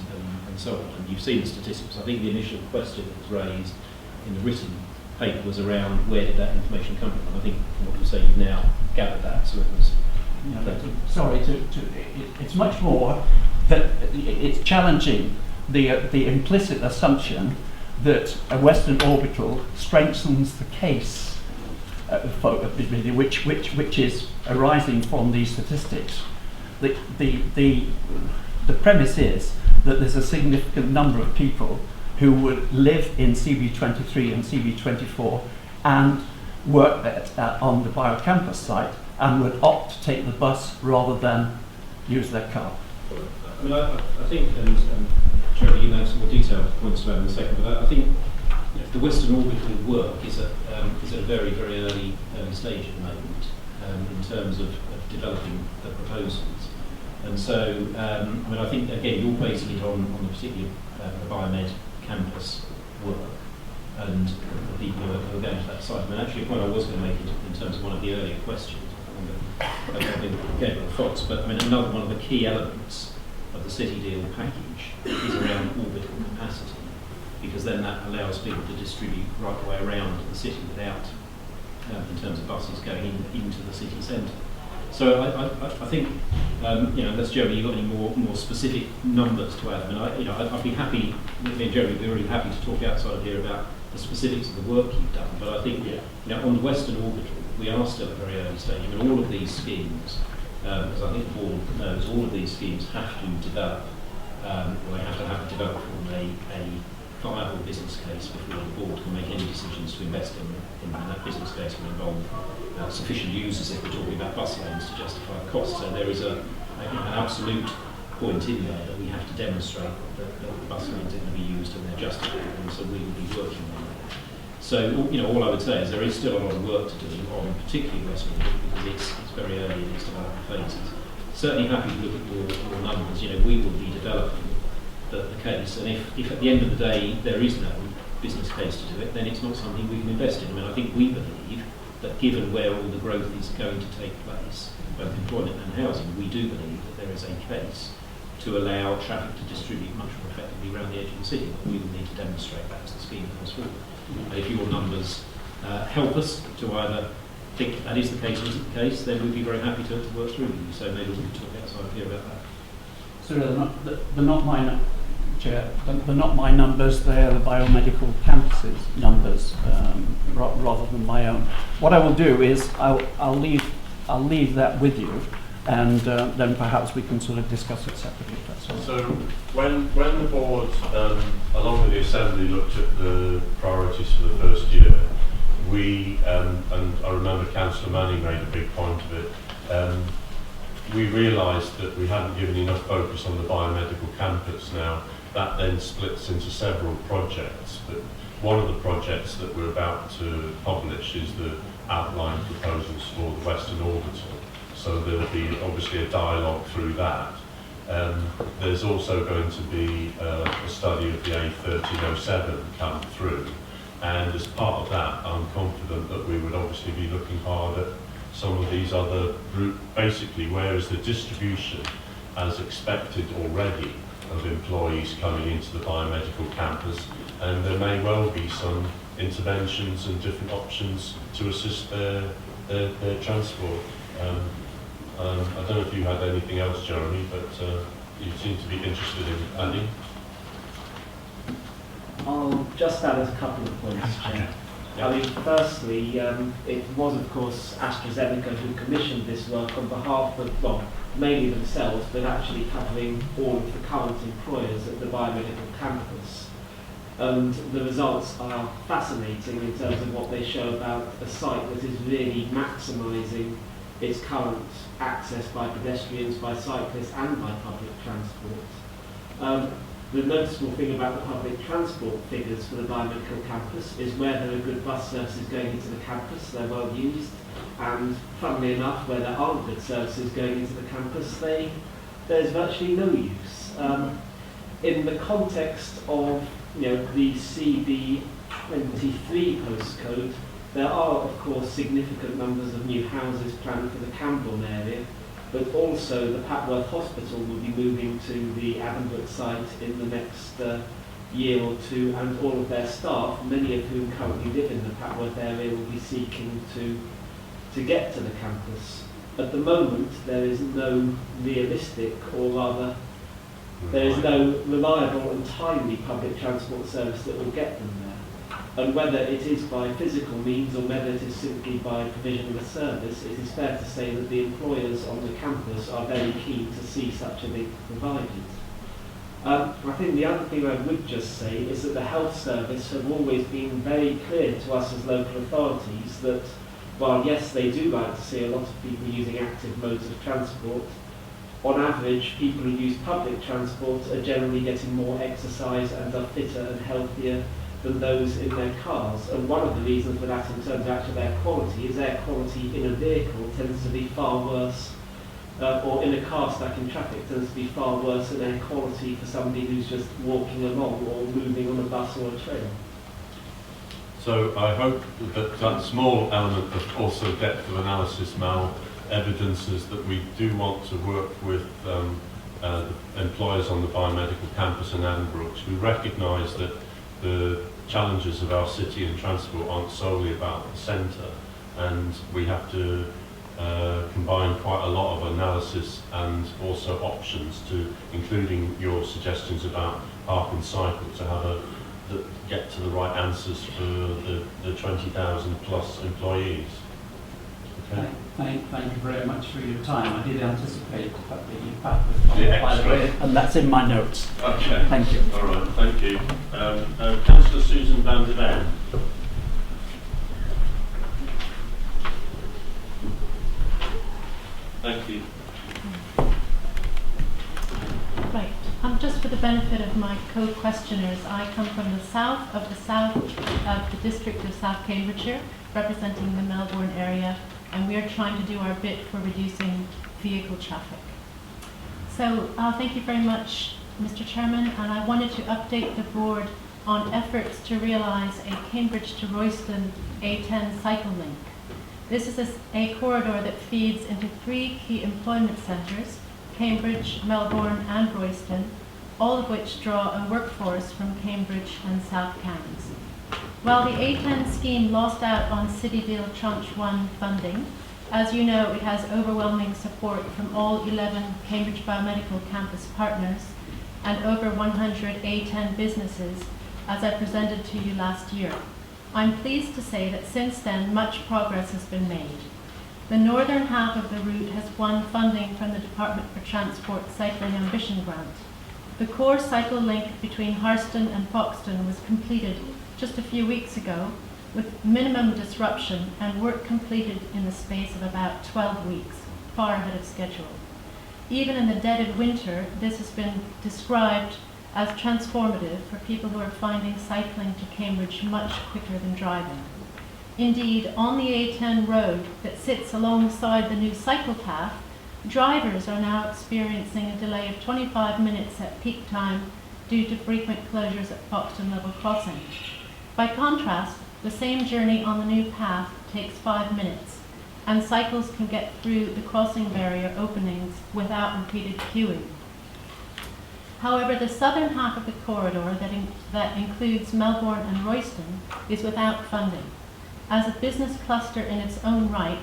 so on. And you've seen the statistics. I think the initial question that was raised in the written paper was around where did that information come from. And I think from what you say, you've now gathered that. So it was. Sorry, it's much more that it's challenging the implicit assumption that a Western orbital strengthens the case, which is arising from these statistics. The premise is that there's a significant number of people who would live in CB23 and CB24 and work on the biocampus site and would opt to take the bus rather than use their car. I mean, I think, and Jeremy, you know some more detailed points about in a second, but I think the Western orbital work is at a very, very early stage at the moment in terms of developing the proposals. And so, I mean, I think, again, you're basing it on the particular biomed campus work and the people who are going to that site. I mean, actually, a point I was going to make in terms of one of the earlier questions, I think again on Fox, but I mean, another one of the key elements of the City Deal package is around orbital capacity, because then that allows people to distribute right the way around the city without, in terms of buses going into the city centre. So I think, unless Jeremy, you've got any more specific numbers to add. I mean, I'd be happy. Me and Jeremy would be really happy to talk outside of here about the specifics of the work you've done. But I think, on the Western orbital, we are still at a very early stage. I mean, all of these schemes, as I think the board knows, all of these schemes have to develop. They have to have developed from a viable business case before the board can make any decisions to invest in that business case will involve sufficient users if we're talking about bus lanes to justify the cost. So there is an absolute point in there that we have to demonstrate that the bus lanes are going to be used and they're justified, and so we will be working on that. So all I would say is there is still a lot of work to do on particularly Western because it's very early in its development phases. Certainly happy to look at your numbers. We will be developing the case, and if at the end of the day there is no business case to do it, then it's not something we can invest in. I mean, I think we believe that given where all the growth is going to take place, both employment and housing, we do believe that there is a case to allow traffic to distribute much more effectively around the edge of the city, but we will need to demonstrate that as the scheme comes forward. And if your numbers help us to either think that is the case or isn't the case, then we'd be very happy to work through with you. So maybe we can talk outside of here about that. So they're not my Chair. They're not my numbers. They're the biomedical campuses numbers rather than my own. What I will do is I'll leave that with you, and then perhaps we can sort of discuss it separately. That's all. So when the board, along with the Assembly, looked at the priorities for the first year, we and I remember Councillor Manning made a big point of it. We realised that we hadn't given enough focus on the biomedical campus. Now that then splits into several projects, but one of the projects that we're about to publish is the outline proposals for the Western Orbital. so there'll be obviously a dialogue through that. There's also going to be a study of the A1307 come through, and as part of that, I'm confident that we would obviously be looking hard at some of these other route, basically where is the distribution as expected already of employees coming into the biomedical campus, and there may well be some interventions and different options to assist their transport. I don't know if you had anything else, Jeremy, but you seem to be interested in adding. I'll just add a couple of points, Chair. Yeah. I mean, firstly, it was, of course, AstraZeneca who commissioned this work on behalf of, well, mainly themselves, but actually covering all of the current employers at the biomedical campus. And the results are fascinating in terms of what they show about a site that is really maximising its current access by pedestrians, by cyclists and by public transport. The noticeable thing about the public transport figures for the biomedical campus is where there are good bus services going into the campus, they're well used, and funnily enough, where there aren't good services going into the campus, there's virtually no use. In the context of the CB23 postcode, there are of course significant numbers of new houses planned for the Camborne area, but also the Papworth Hospital will be moving to the Addenbrooke site in the next year or two, and all of their staff, many of whom currently live in the Papworth area, will be seeking to get to the campus. At the moment, there is no realistic, or rather, there is no reliable and timely public transport service that will get them there. And whether it is by physical means or whether it is simply by provision of a service, it is fair to say that the employers on the campus are very keen to see such a link provided. I think the other thing I would just say is that the health service have always been very clear to us as local authorities that while yes, they do like to see a lot of people using active modes of transport, on average, people who use public transport are generally getting more exercise and are fitter and healthier than those in their cars. And one of the reasons for that in terms of actual air quality is air quality in a vehicle tends to be far worse, or in a car stuck in traffic tends to be far worse than air quality for somebody who's just walking along or moving on a bus or a train. So I hope that that small element of also depth of analysis, Mal, evidences that we do want to work with the employers on the biomedical campus in Addenbrooke. We recognise that the challenges of our city and transport aren't solely about the centre, and we have to combine quite a lot of analysis and also options to, including your suggestions about Carpen cycle, to have get to the right answers for the 20,000 plus employees. Okay. Thank you very much for your time. I did anticipate the impact of by the way, and that's in my notes. Okay. Thank you. All right, thank you. Councillor Susan van der Ven. Thank you. Right. Just for the benefit of my co-questioners, I come from the south of the district of South Cambridgeshire, representing the Melbourne area, and we are trying to do our bit for reducing vehicle traffic. So thank you very much, Mr. Chairman, and I wanted to update the board on efforts to realise a Cambridge to Royston A10 cycle link. This is a corridor that feeds into 3 key employment centres, Cambridge, Melbourne and Royston, all of which draw a workforce from Cambridge and South Cambs. While the A10 scheme lost out on City Deal Tranche 1 funding, as you know, it has overwhelming support from all 11 Cambridge Biomedical Campus partners and over 100 A10 businesses, as I presented to you last year. I'm pleased to say that since then, much progress has been made. The northern half of the route has won funding from the Department for Transport Cycling Ambition Grant. The core cycle link between Harston and Foxton was completed just a few weeks ago with minimum disruption and work completed in the space of about 12 weeks, far ahead of schedule. Even in the dead of winter, this has been described as transformative for people who are finding cycling to Cambridge much quicker than driving. Indeed, on the A10 road that sits alongside the new cycle path, drivers are now experiencing a delay of 25 minutes at peak time due to frequent closures at Foxton Level Crossing. By contrast, the same journey on the new path takes 5 minutes, and cycles can get through the crossing barrier openings without repeated queuing. However, the southern half of the corridor that includes Melbourne and Royston is without funding. As a business cluster in its own right,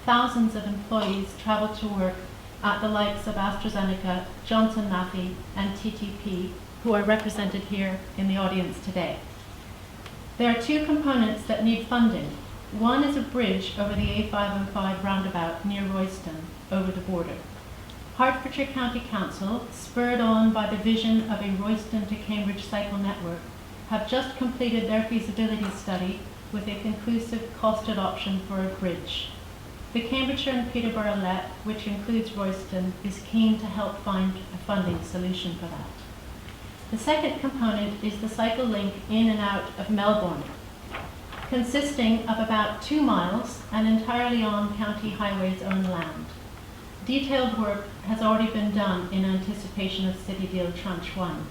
thousands of employees travel to work at the likes of AstraZeneca, Johnson Matthey, and TTP, who are represented here in the audience today. There are two components that need funding. One is a bridge over the A505 roundabout near Royston, over the border. Hertfordshire County Council, spurred on by the vision of a Royston to Cambridge cycle network, have just completed their feasibility study with a conclusive costed option for a bridge. The Cambridgeshire and Peterborough LEP, which includes Royston, is keen to help find a funding solution for that. The second component is the cycle link in and out of Melbourne, consisting of about 2 miles and entirely on County Highway's own land. Detailed work has already been done in anticipation of City Deal Tranche 1.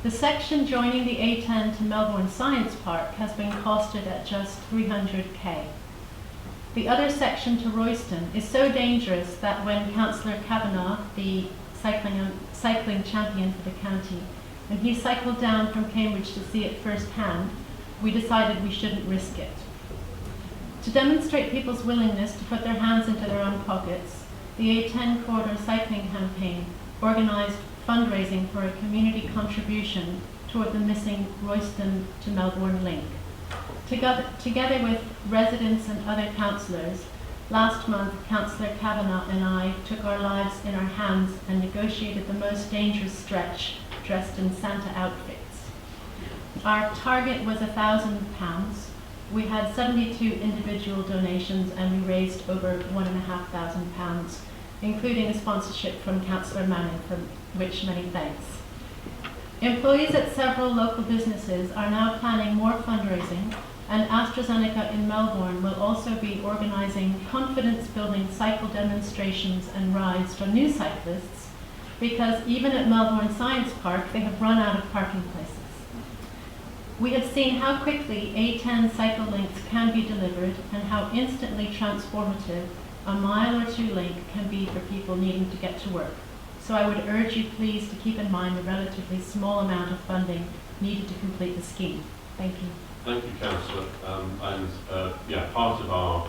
The section joining the A10 to Melbourne Science Park has been costed at just 300k. The other section to Royston is so dangerous that when Councillor Kavanagh, the cycling champion for the county, when he cycled down from Cambridge to see it firsthand, we decided we shouldn't risk it. To demonstrate people's willingness to put their hands into their own pockets, the A10 Corridor Cycling Campaign organised fundraising for a community contribution toward the missing Royston to Melbourne link. Together with residents and other councillors, last month Councillor Kavanagh and I took our lives in our hands and negotiated the most dangerous stretch dressed in Santa outfits. Our target was £1,000. We had 72 individual donations and we raised over £1,500, including a sponsorship from Councillor Manning, for which many thanks. Employees at several local businesses are now planning more fundraising, and AstraZeneca in Melbourne will also be organising confidence-building cycle demonstrations and rides for new cyclists, because even at Melbourne Science Park they have run out of parking places. We have seen how quickly A10 cycle links can be delivered and how instantly transformative a mile or two link can be for people needing to get to work. So I would urge you please to keep in mind the relatively small amount of funding needed to complete the scheme. Thank you. Thank you, Councillor. Part of our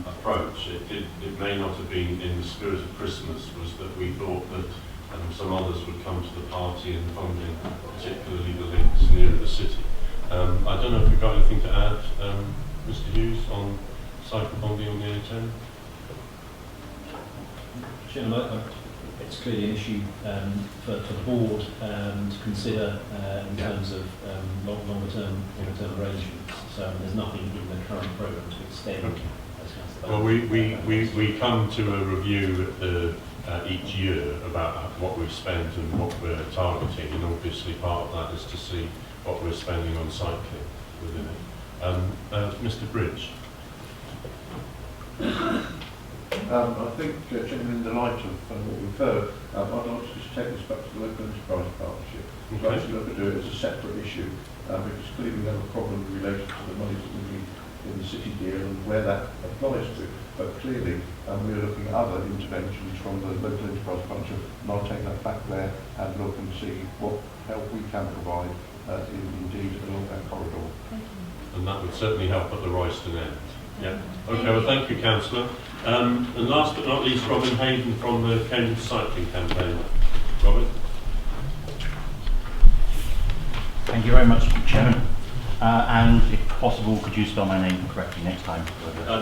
approach, it may not have been in the spirit of Christmas, was that we thought that some others would come to the party in funding, particularly the links nearer the city. I don't know if you've got anything to add, Mr. Hughes, on cycle bonding on the A10? Chairman, it's clearly an issue for the board to consider in terms of longer term arrangements. So there's nothing in the current programme to extend. Okay. Well, we come to a review at each year about what we've spent and what we're targeting, and obviously part of that is to see what we're spending on cycling within it. Mr. Bridge. I think, in the light of what we've heard, I'd like to just take this back to the local enterprise partnership. Okay. So actually look at it as a separate issue, because clearly we have a problem related to the money that we need in the city deal and where that applies to. But clearly we are looking at other interventions from the local enterprise partnership, and I'll take that back there and look and see what help we can provide indeed along that corridor. And that would certainly help at the Royston end. Yeah. Okay, well thank you, Councillor. And last but not least, Robin Hayden from the Cambridge Cycling Campaign. Robin. Thank you very much, Chairman. And if possible, could you spell my name correctly next time?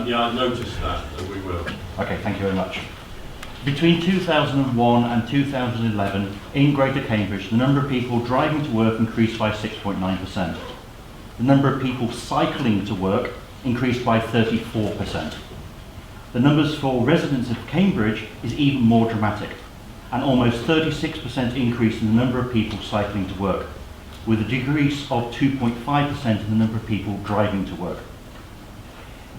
Yeah, I noticed that, and we will. Okay, thank you very much. Between 2001 and 2011, in Greater Cambridge, the number of people driving to work increased by 6.9%. The number of people cycling to work increased by 34%. The numbers for residents of Cambridge is even more dramatic, an almost 36% increase in the number of people cycling to work, with a decrease of 2.5% in the number of people driving to work.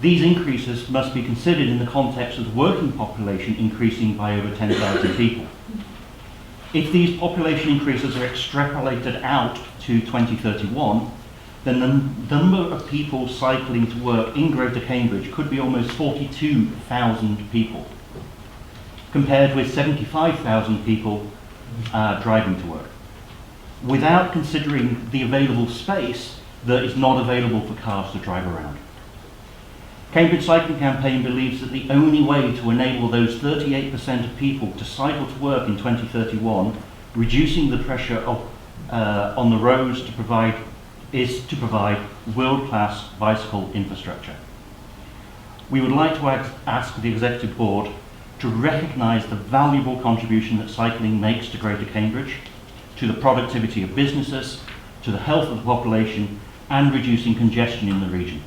These increases must be considered in the context of the working population increasing by over 10,000 people. If these population increases are extrapolated out to 2031, then the number of people cycling to work in Greater Cambridge could be almost 42,000 people, compared with 75,000 people driving to work, without considering the available space that is not available for cars to drive around. Cambridge Cycling Campaign believes that the only way to enable those 38% of people to cycle to work in 2031, reducing the pressure on the roads is to provide world-class bicycle infrastructure. We would like to ask the Executive Board to recognise the valuable contribution that cycling makes to Greater Cambridge, to the productivity of businesses, to the health of the population, and reducing congestion in the region.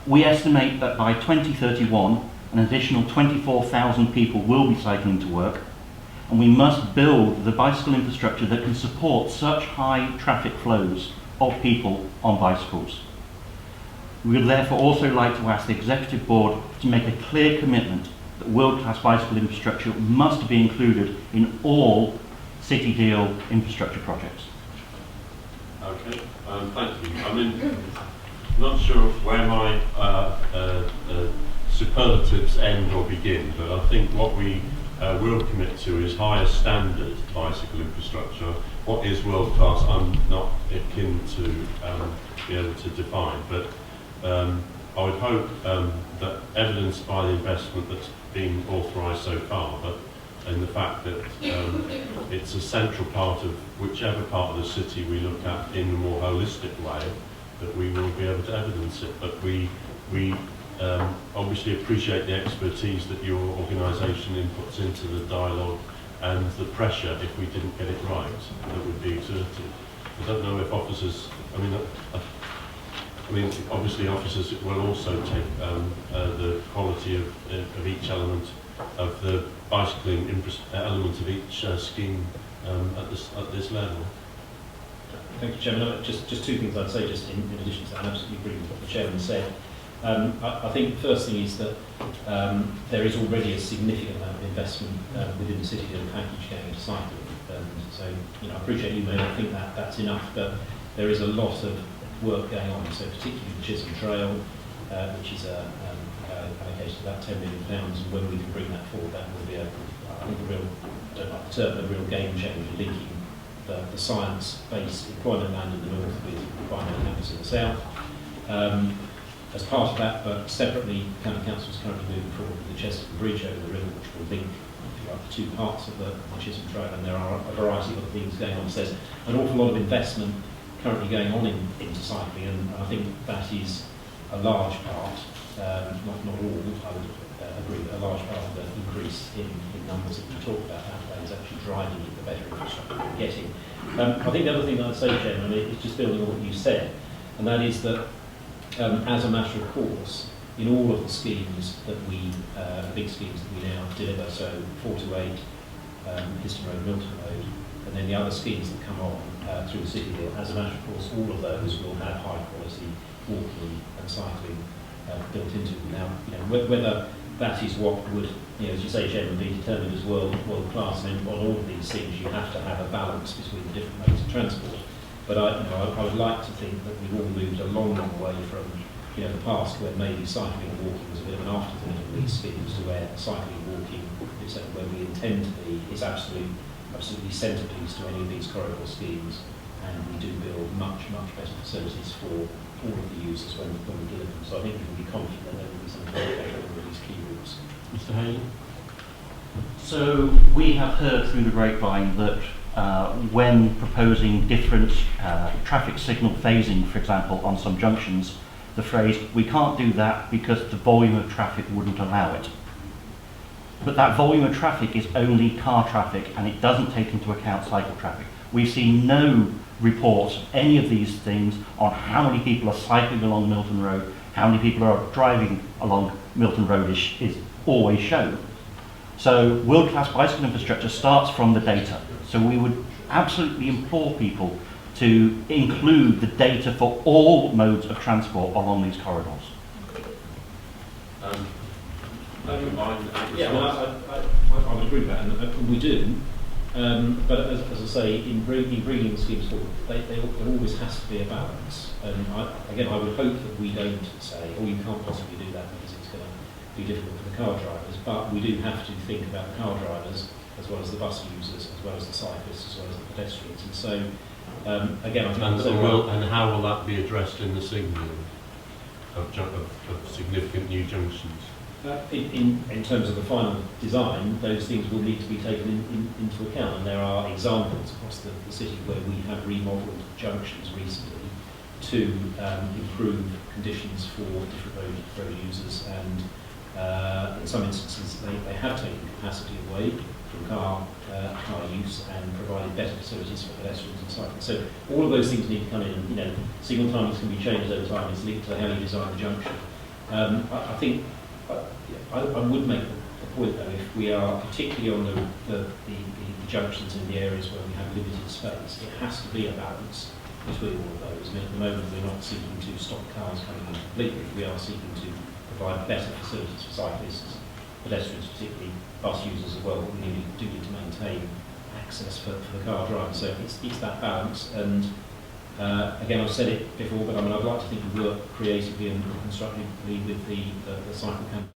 We estimate that by 2031, an additional 24,000 people will be cycling to work, and we must build the bicycle infrastructure that can support such high traffic flows of people on bicycles. We would therefore also like to ask the Executive Board to make a clear commitment that world-class bicycle infrastructure must be included in all City Deal infrastructure projects. Okay, thank you. I mean, not sure where my superlatives end or begin, but I think what we will commit to is higher standard bicycle infrastructure. What is world class, I'm not akin to be able to define, but I would hope that evidenced by the investment that's been authorised so far, but in the fact that it's a central part of whichever part of the city we look at in a more holistic way, that we will be able to evidence it. But we obviously appreciate the expertise that your organisation inputs into the dialogue and the pressure if we didn't get it right that would be exerted. I don't know if officers, I mean obviously officers will also take the quality of each element of the bicycling element of each scheme at this level. Thank you, Chairman. Just two things I'd say, just in addition to that. I absolutely agree with what the Chairman said. I think the first thing is that there is already a significant amount of investment within the City Deal package going into cycling. So, I appreciate you may not think that that's enough, but there is a lot of work going on. So, particularly the Chisholm Trail, which is allocated about £10 million, and when we can bring that forward, that will be I think a real, I don't like the term, but a real game changer, linking the science-based employment land in the north with environmental campus in the south. As part of that, but separately, County Council is currently moving forward with the Chesterton Bridge over the river, which will link the two parts of the Chisholm Trail, and there are a variety of other things going on. So there's an awful lot of investment currently going on into cycling, and I think that is a large part, not all, I would agree, a large part of the increase in numbers that we talk about that way is actually driving the better infrastructure we're getting. I think the other thing that I'd say, Chairman, is just building on what you said, and that is that as a matter of course, in all of the schemes that we, big schemes that we now deliver, so 4 to 8, Histon Road, Milton Road, and then the other schemes that come on through the City Deal, as a matter of course, all of those will have high quality walking and cycling built into them. Now, whether that is what would, as you say, Chairman, be determined as world class, and on all of these things you have to have a balance between the different modes of transport. But I would like to think that we've all moved a long way from the past, where maybe cycling and walking was a bit of an afterthought in these schemes, to where cycling and walking is where we intend to be, is absolutely centrepiece to any of these corridor schemes, and we do build much better facilities for all of the users when we deliver them. So I think we can be confident that there will be some very better on all these key routes. Mr. Haley? So we have heard through the grapevine that when proposing different traffic signal phasing, for example, on some junctions, the phrase, we can't do that because the volume of traffic wouldn't allow it. But that volume of traffic is only car traffic, and it doesn't take into account cycle traffic. We've seen no reports of any of these things on how many people are cycling along Milton Road, how many people are driving along Milton Road is always shown. So world-class bicycle infrastructure starts from the data. So we would absolutely implore people to include the data for all modes of transport along these corridors. combined. Yeah, well, I would agree with that, and we do. But as I say, in bringing the schemes forward, there always has to be a balance. And again, I would hope that we don't say, oh, you can't possibly do that because it's going to be difficult for the car drivers. But we do have to think about the car drivers as well as the bus users, as well as the cyclists, as well as the pedestrians. And so, again, I think and how will that be addressed in the signalling of significant new junctions? In terms of the final design, those things will need to be taken into account, and there are examples across the city where we have remodelled junctions recently to improve conditions for different road users, and in some instances they have taken capacity away from car use and provided better facilities for pedestrians and cyclists. So all of those things need to come in, and signal timings can be changed over time. It's linked to how you design the junction. I think I would make the point though, if we are particularly on the junctions in the areas where we have limited space, it has to be a balance between all of those. I mean, at the moment we're not seeking to stop cars coming in completely, we are seeking to provide better facilities for cyclists, pedestrians, particularly bus users as well, but we do need to maintain access for the car driver. So it's that balance, and again, I've said it before, but I'd like to think we work creatively and constructively with the cycle camp.